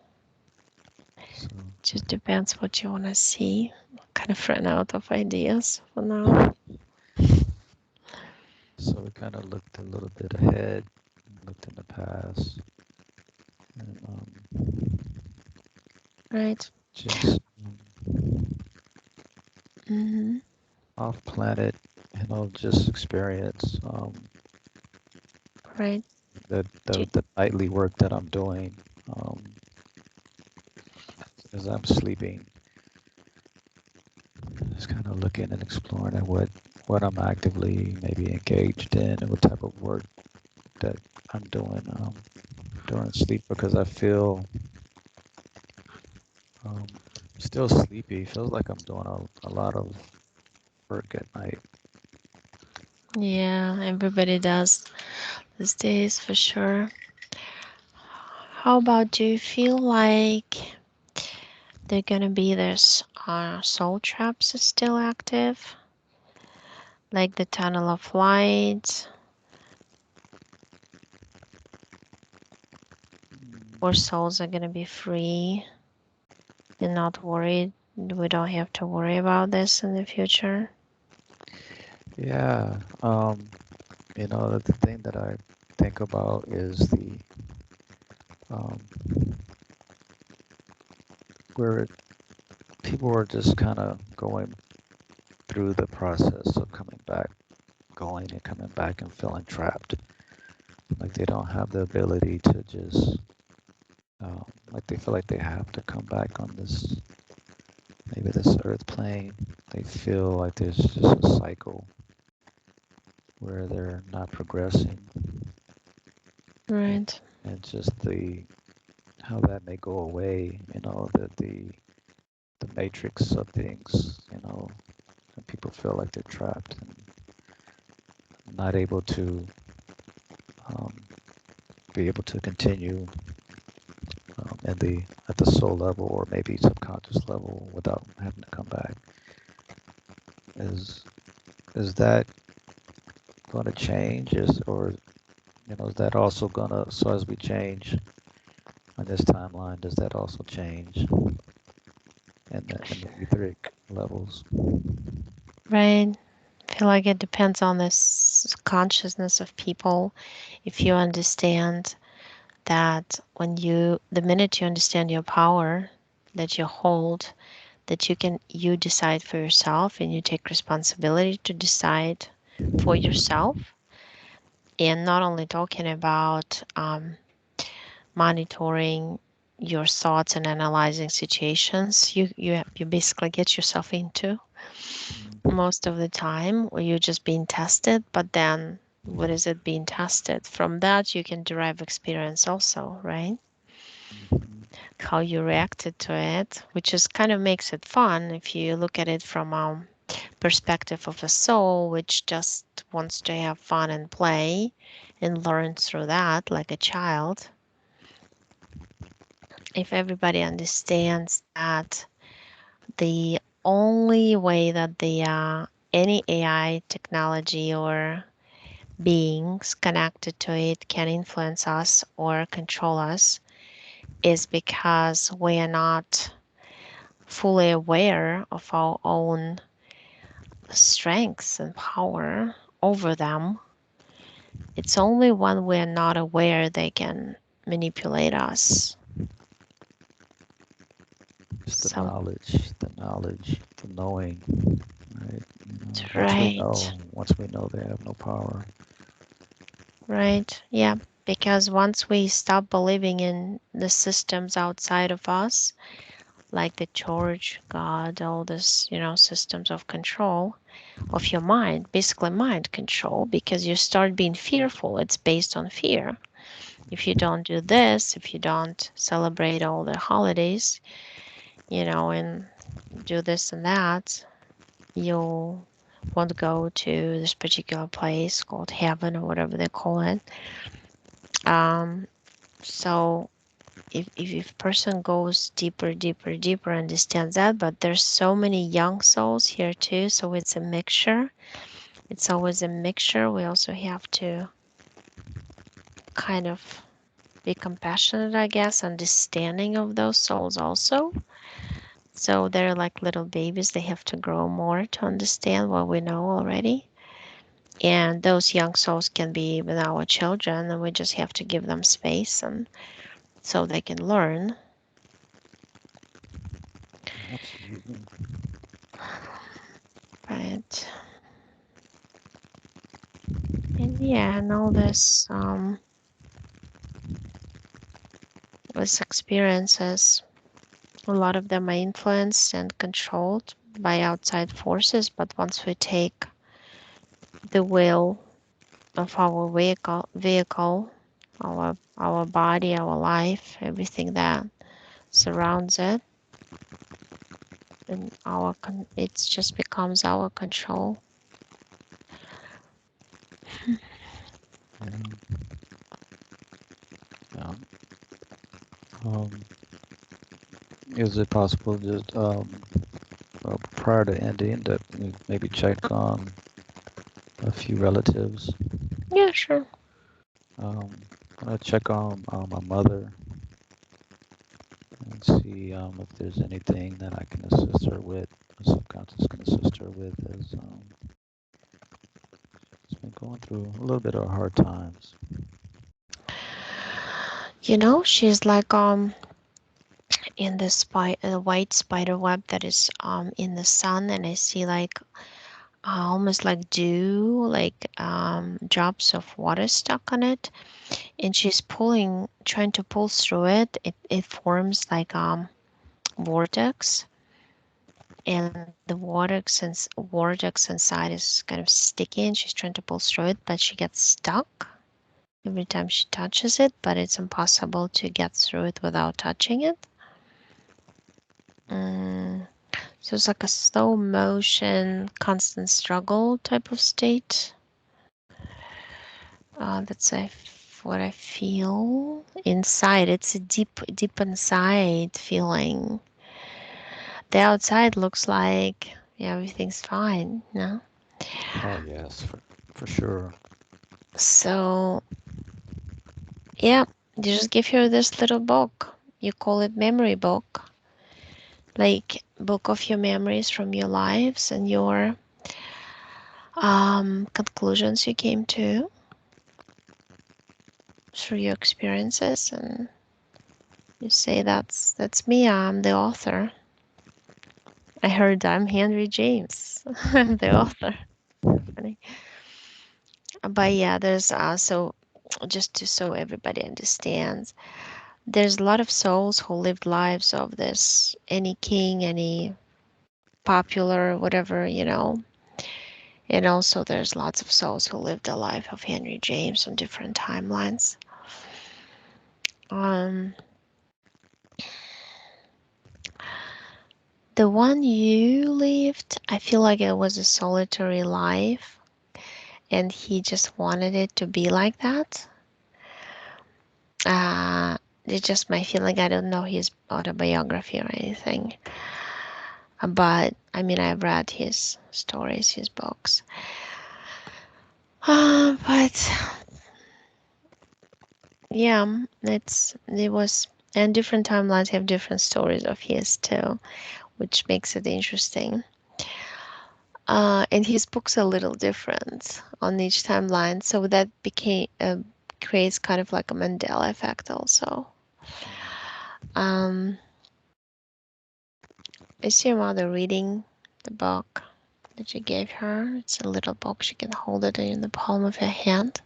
So, Just depends what you want to see. Kind of ran out of ideas for now. so we kind of looked a little bit ahead, looked in the past, and Right. just Mm-hmm. off planet, just experience. Right. Do, the nightly work that I'm doing, um, as I'm sleeping, just kind of looking and exploring at what I'm actively maybe engaged in and what type of work that I'm doing during sleep because I feel um, still sleepy. Feels like I'm doing a lot of work at night. yeah, everybody does these days for sure. How about, do you feel like they're gonna be this soul traps is still active, like the tunnel of light, or Mm, souls are gonna be free and not worried? We don't have to worry about this in the future. yeah, the thing that I think about is the um, where people are just kind of going through the process of coming back, going and coming back and feeling trapped. Like they don't have the ability to just, like they feel like they have to come back on this, maybe this earth plane. They feel like there's just a cycle where they're not progressing. And, Right. and just how that may go away, the matrix of things, and people feel like they're trapped and not able to um, be able to continue at the soul level or maybe subconscious level without having to come back. Is is that going to change? Is that also gonna so as we change on this timeline? Does that also change in the etheric levels? Right. I feel like it depends on this consciousness of people. If you understand that the minute you understand your power that you hold, that you decide for yourself and you take responsibility to decide for yourself, and not only talking about monitoring your thoughts and analyzing situations you basically get yourself into Mm-hmm. most of the time, where you're just being tested, but then what is it being tested? From that you can derive experience also, right? How you reacted to it, which is kind of makes it fun if you look at it from a perspective of a soul which just wants to have fun and play and learn through that like a child. If everybody understands that the only way that the any AI technology or beings connected to it can influence us or control us is because we are not fully aware of our own strengths and power over them. It's only when we're not aware they can manipulate us. It's So, the knowledge, the knowing, right? right, Once we know they have no power. right, yeah. Because once we stop believing in the systems outside of us, like the church, God, all this, systems of control of your mind, basically mind control, because you start being fearful. It's based on fear. If you don't do this, if you don't celebrate all the holidays, and do this and that, you'll want to go to this particular place called heaven or whatever they call it. Um, so if person goes deeper, deeper, deeper, understands that, but there's so many young souls here too, so it's a mixture. It's always a mixture. We also have to kind of be compassionate, I guess, understanding of those souls also. So they're like little babies. They have to grow more to understand what we know already. And those young souls can be even our children, and we just have to give them space and so they can learn. Absolutely. Right. And yeah, and all this. These experiences, a lot of them are influenced and controlled by outside forces, but once we take the wheel of our vehicle, our body, our life, everything that surrounds it, and it just becomes our control. Yeah. Yeah. Um, is it possible just prior to ending that we maybe check on a few relatives? Yeah, sure. Um, I check on my mother and see if there's anything that I can assist her with, the subconscious can assist her with, as she's been going through a little bit of hard times. She's like in the white spider web that is in the sun, and I see like almost like dew, like drops of water stuck on it, and she's trying to pull through it. It forms like vortex, and the vortex inside is kind of sticky, and she's trying to pull through it, but she gets stuck every time she touches it, but it's impossible to get through it without touching it. Mm. So it's like a slow motion, constant struggle type of state. What I feel inside. It's a deep inside feeling. The outside looks like, yeah, everything's fine, no? Oh yes, for sure. So, yeah, you just give her this little book. You call it memory book, like book of your memories from your lives and your conclusions you came to through your experiences, and you say that's me. I'm the author. I heard I'm Henry James. I'm the author. Funny. But yeah, there's also, just to so everybody understands, there's a lot of souls who lived lives of this, any king, any popular, whatever, And also there's lots of souls who lived the life of Henry James on different timelines. Um, the one you lived, I feel like it was a solitary life, and he just wanted it to be like that. Uh, it's just my feeling. I don't know his autobiography or anything, but I mean, I've read his stories, his books. But yeah, it was, and different timelines have different stories of his too, which makes it interesting. And his books are a little different on each timeline, so that became creates kind of like a Mandela effect also. Um, I see your mother reading the book that you gave her. It's a little book. She can hold it in the palm of her hand.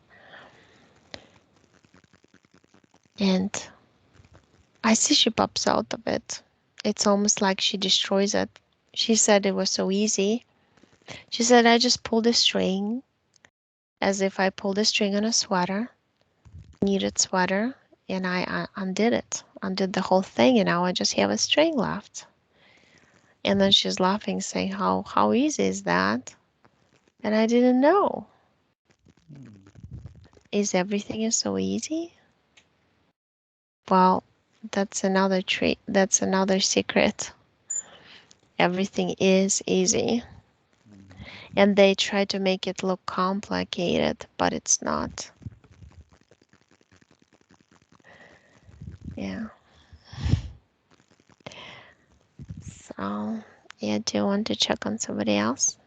And I see she pops out of it. It's almost like she destroys it. She said it was so easy. She said, I just pulled a string as if I pulled a string on a sweater, knitted sweater, and I undid it, undid the whole thing, and now I just have a string left. And then she's laughing, saying, how easy is that? And I didn't know. Is everything is so easy? Well, that's another trait. That's another secret. Everything is easy. And they try to make it look complicated, but it's not. Yeah. So, yeah, do you want to check on somebody else?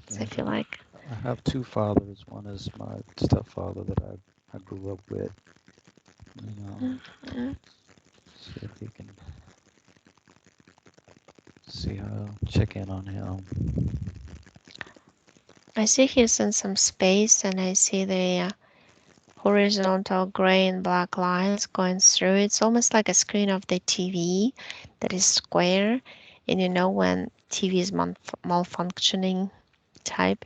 'Cause I Yeah, feel like, I have two fathers. One is my stepfather that I grew up with. mm, See if he can see how check in on him. I see he's in some space, and I see the horizontal gray and black lines going through. It's almost like a screen of the TV that is square. And you know when TV is malfunctioning type,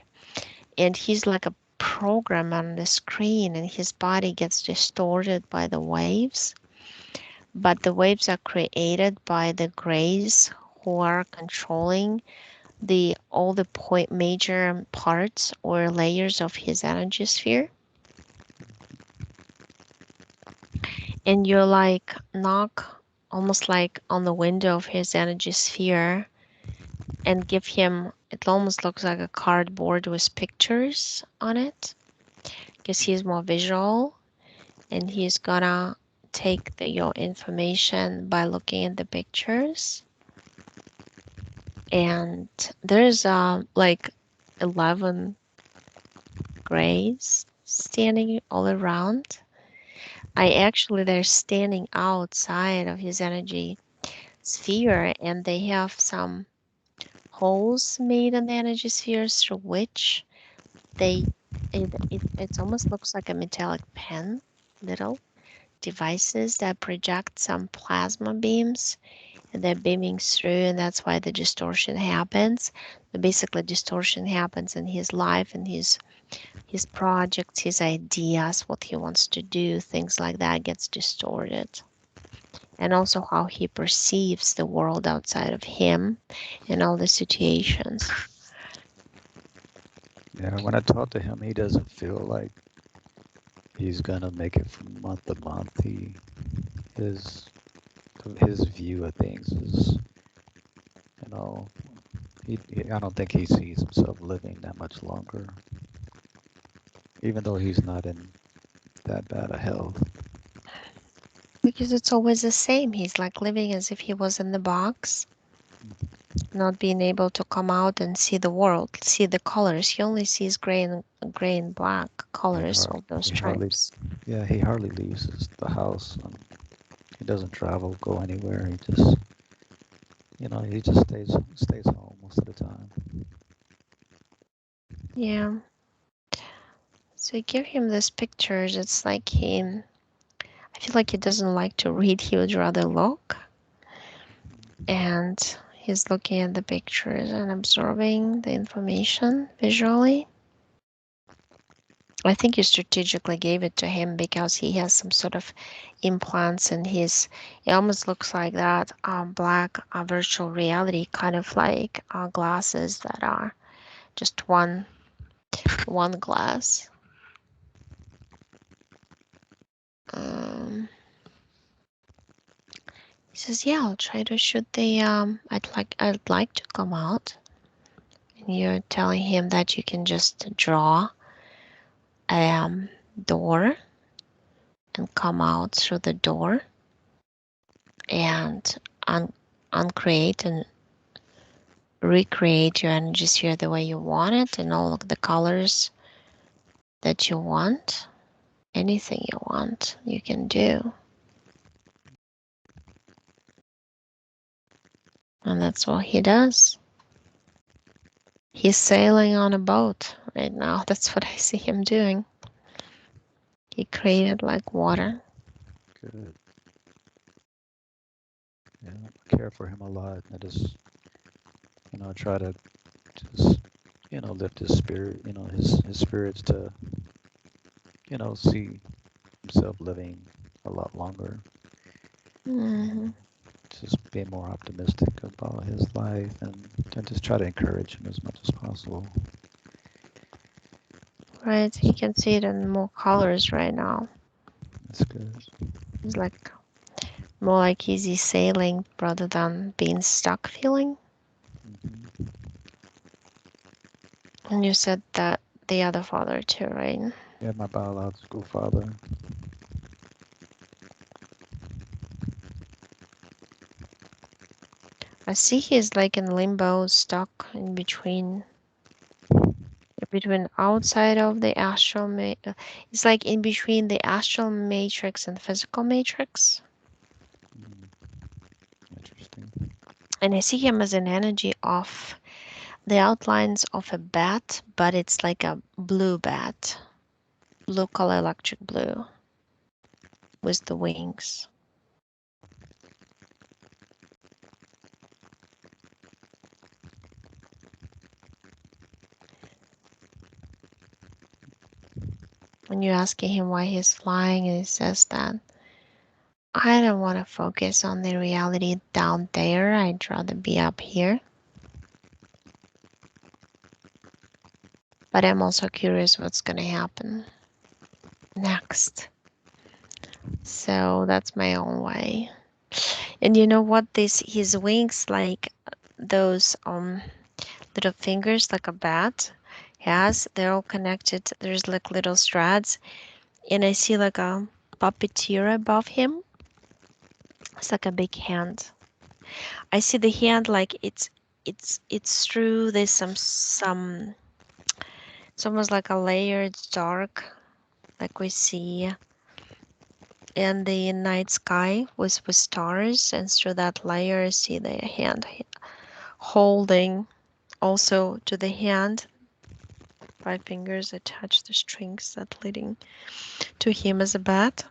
and he's like a program on the screen, and his body gets distorted by the waves. But the waves are created by the grays who are controlling the all the major parts or layers of his energy sphere. And you're like knock almost like on the window of his energy sphere and give him, it almost looks like a cardboard with pictures on it because he's more visual, and he's gonna take your information by looking at the pictures. And there's like 11 grays standing all around. They're standing outside of his energy sphere, and they have some holes made in the energy spheres through which they it almost looks like a metallic pen, little devices that project some plasma beams, and they're beaming through, and that's why the distortion happens. But basically distortion happens in his life and his projects, his ideas, what he wants to do, things like that gets distorted. And also how he perceives the world outside of him and all the situations. Yeah, when I talk to him, he doesn't feel like he's gonna make it from month to month. His his view of things is, you know, I don't think he sees himself living that much longer, even though he's not in that bad of health. Because it's always the same. He's like living as if he was in the box, not being able to come out and see the world, see the colors. He only sees gray and black And colors of those he hardly, stripes. yeah, he hardly leaves the house. He doesn't travel, go anywhere. He just, he just stays home most of the time. Yeah. So give him these pictures. It's like I feel like he doesn't like to read. He would rather look. And he's looking at the pictures and absorbing the information visually. I think you strategically gave it to him because he has some sort of implants in his. It almost looks like that black virtual reality, kind of like glasses that are just one glass. Um, he says, "Yeah, I'll try to shoot the. I'd like to come out." And you're telling him that you can just draw a door and come out through the door and uncreate and recreate your energy sphere the way you want it and all of the colors that you want. Anything you want, you can do. And that's what he does. He's sailing on a boat right now. That's what I see him doing. He created like water. Good. Yeah, I care for him a lot. I just, try to just, lift his spirit, his spirits to, see himself living a lot longer. Hmm. Um, just be more optimistic about his life and just try to encourage him as much as possible. Right? He can see it in more colors right now. That's good. It's like more like easy sailing rather than being stuck feeling. Hmm. And you said that the other father too, right? Yeah, my biological father. I see he's like in limbo, stuck in between outside of the it's like in between the astral matrix and physical matrix. Mm, interesting. And I see him as an energy of the outlines of a bat, but it's like a blue bat. local electric blue with the wings. When you're asking him why he's flying, and he says that I don't want to focus on the reality down there. I'd rather be up here. But I'm also curious what's going to happen next. So that's my own way. And you know what? His wings, like those little fingers, like a bat has, they're all connected. There's like little straps, and I see like a puppeteer above him. It's like a big hand. I see the hand like it's through. There's some. It's almost like a layer. It's dark, like we see in the night sky with stars, and through that layer, I see the hand holding. Also to the hand, 5 fingers attach the strings that leading to him as a bat.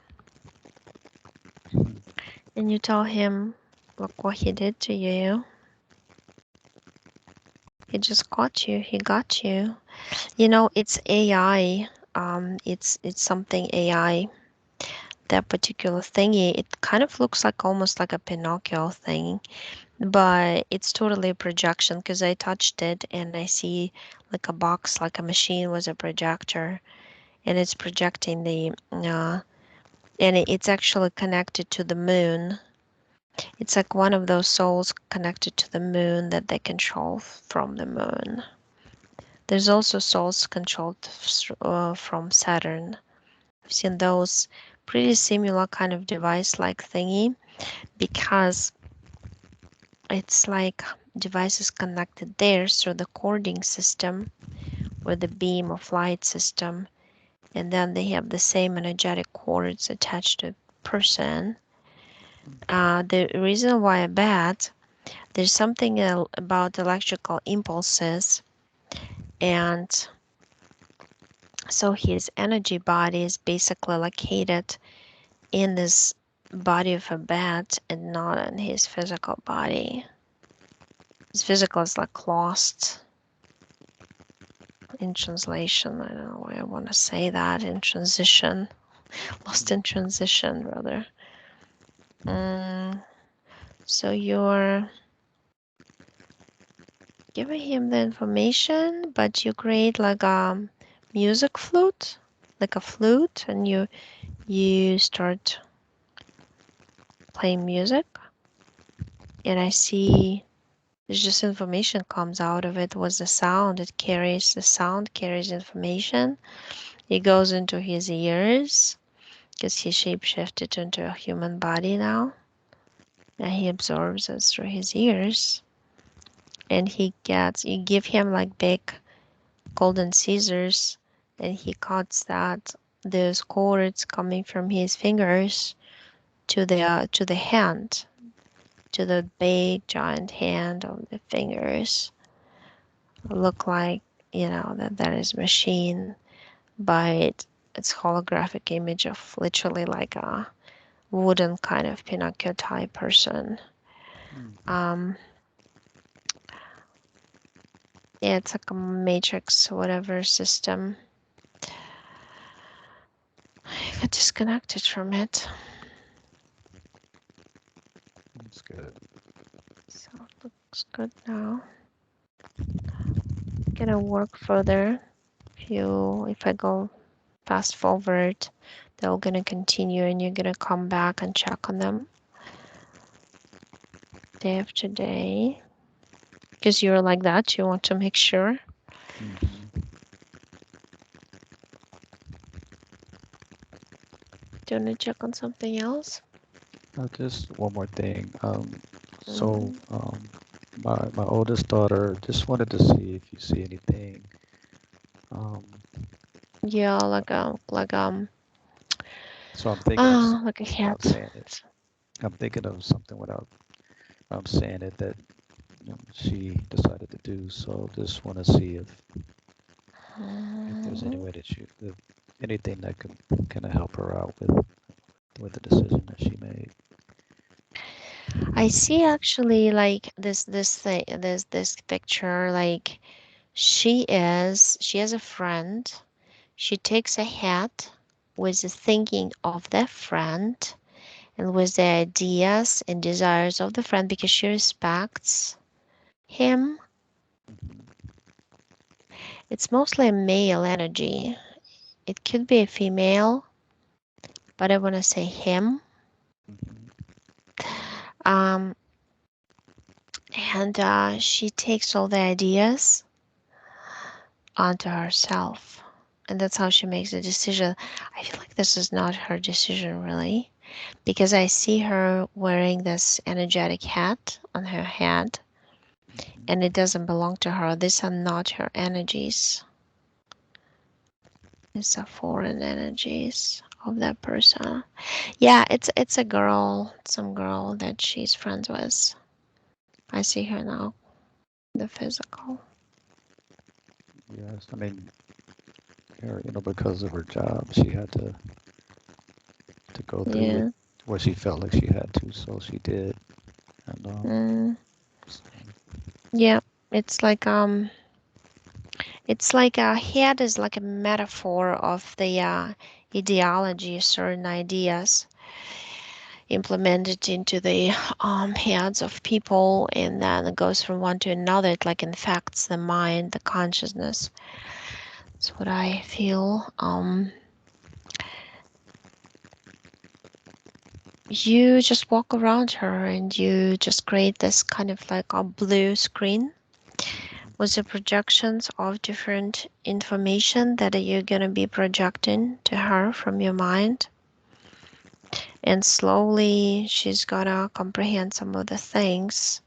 And you tell him, look what he did to you. He just caught you. He got you. You know, it's AI. It's something AI. That particular thingy. It kind of looks like almost like a Pinocchio thing, but it's totally a projection because I touched it and I see like a box, like a machine with a projector, and it's projecting and it's actually connected to the moon. It's like one of those souls connected to the moon that they control from the moon. There's also souls controlled from Saturn. I've seen those pretty similar kind of device-like thingy because it's like devices connected there through the cording system or the beam of light system, and then they have the same energetic cords attached to a person. The reason why I bet there's something about electrical impulses, and so his energy body is basically located in this body of a bat and not in his physical body. His physical is like lost in translation. I don't know why I want to say that in transition. Lost in transition, rather. So you're giving him the information, but you create like a music flute, like a flute, and you start playing music. And I see there's just information comes out of it with the sound. The sound carries information. It goes into his ears because he shapeshifted into a human body now. And he absorbs it through his ears. And you give him like big golden scissors, and he cuts those cords coming from his fingers to the hand, to the big giant hand of the fingers. Look like that is machine, but it's holographic image of literally like a wooden kind of Pinocchio type person. Um, yeah, it's like a matrix, whatever system. I got disconnected from it. That's good. So it looks good now. Gonna work further. If I go fast forward, they're gonna continue and you're gonna come back and check on them day after day. Because you're like that, you want to make sure. Mm-hmm. Do you want to check on something else? Just one more thing. So Mm, my oldest daughter just wanted to see if you see anything. Um, yeah, so I'm thinking of like a something without hat. saying it. I'm thinking of something without saying it that she decided to do. So just want to see if there's any Mm, way that you could. anything that could kind of help her out with the decision that she made. I see actually like this thing this picture like she has a friend. She takes a hat with the thinking of the friend and with the ideas and desires of the friend because she respects him. Hmm. It's mostly a male energy. It could be a female, but I want to say him. Hmm. Um, and she takes all the ideas onto herself. And that's how she makes a decision. I feel like this is not her decision, really, because I see her wearing this energetic hat on her head, and it doesn't belong to her. These are not her energies. These are foreign energies of that person. Yeah, it's a girl, some girl that she's friends with. I see her now, the physical. Yes, I mean, because of her job, she had to go through with Yeah. what she felt like she had to, so she did. And Mm, so, yeah. It's like a head is like a metaphor of the ideology, certain ideas implemented into the heads of people, and then it goes from one to another. It like infects the mind, the consciousness. That's what I feel. You just walk around her and you just create this kind of like a blue screen with the projections of different information that you're going to be projecting to her from your mind. And slowly she's going to comprehend some of the things.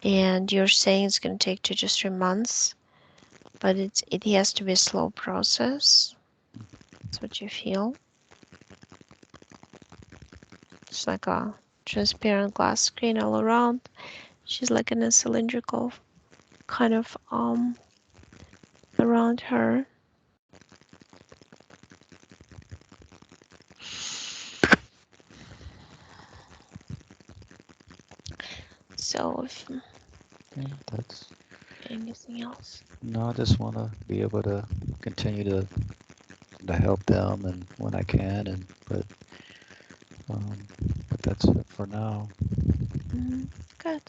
And you're saying it's going to take 2 to 3 months, but it has to be a slow process. That's what you feel. It's like a transparent glass screen all around. She's like in a cylindrical kind of around her. So if yeah, that's anything else. no. I just want to be able to continue to help them and when I can, and um, but that's it for now. Mm, good.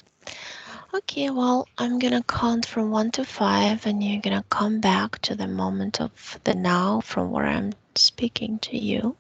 Okay, well, I'm gonna count from 1 to 5, and you're gonna come back to the moment of the now from where I'm speaking to you.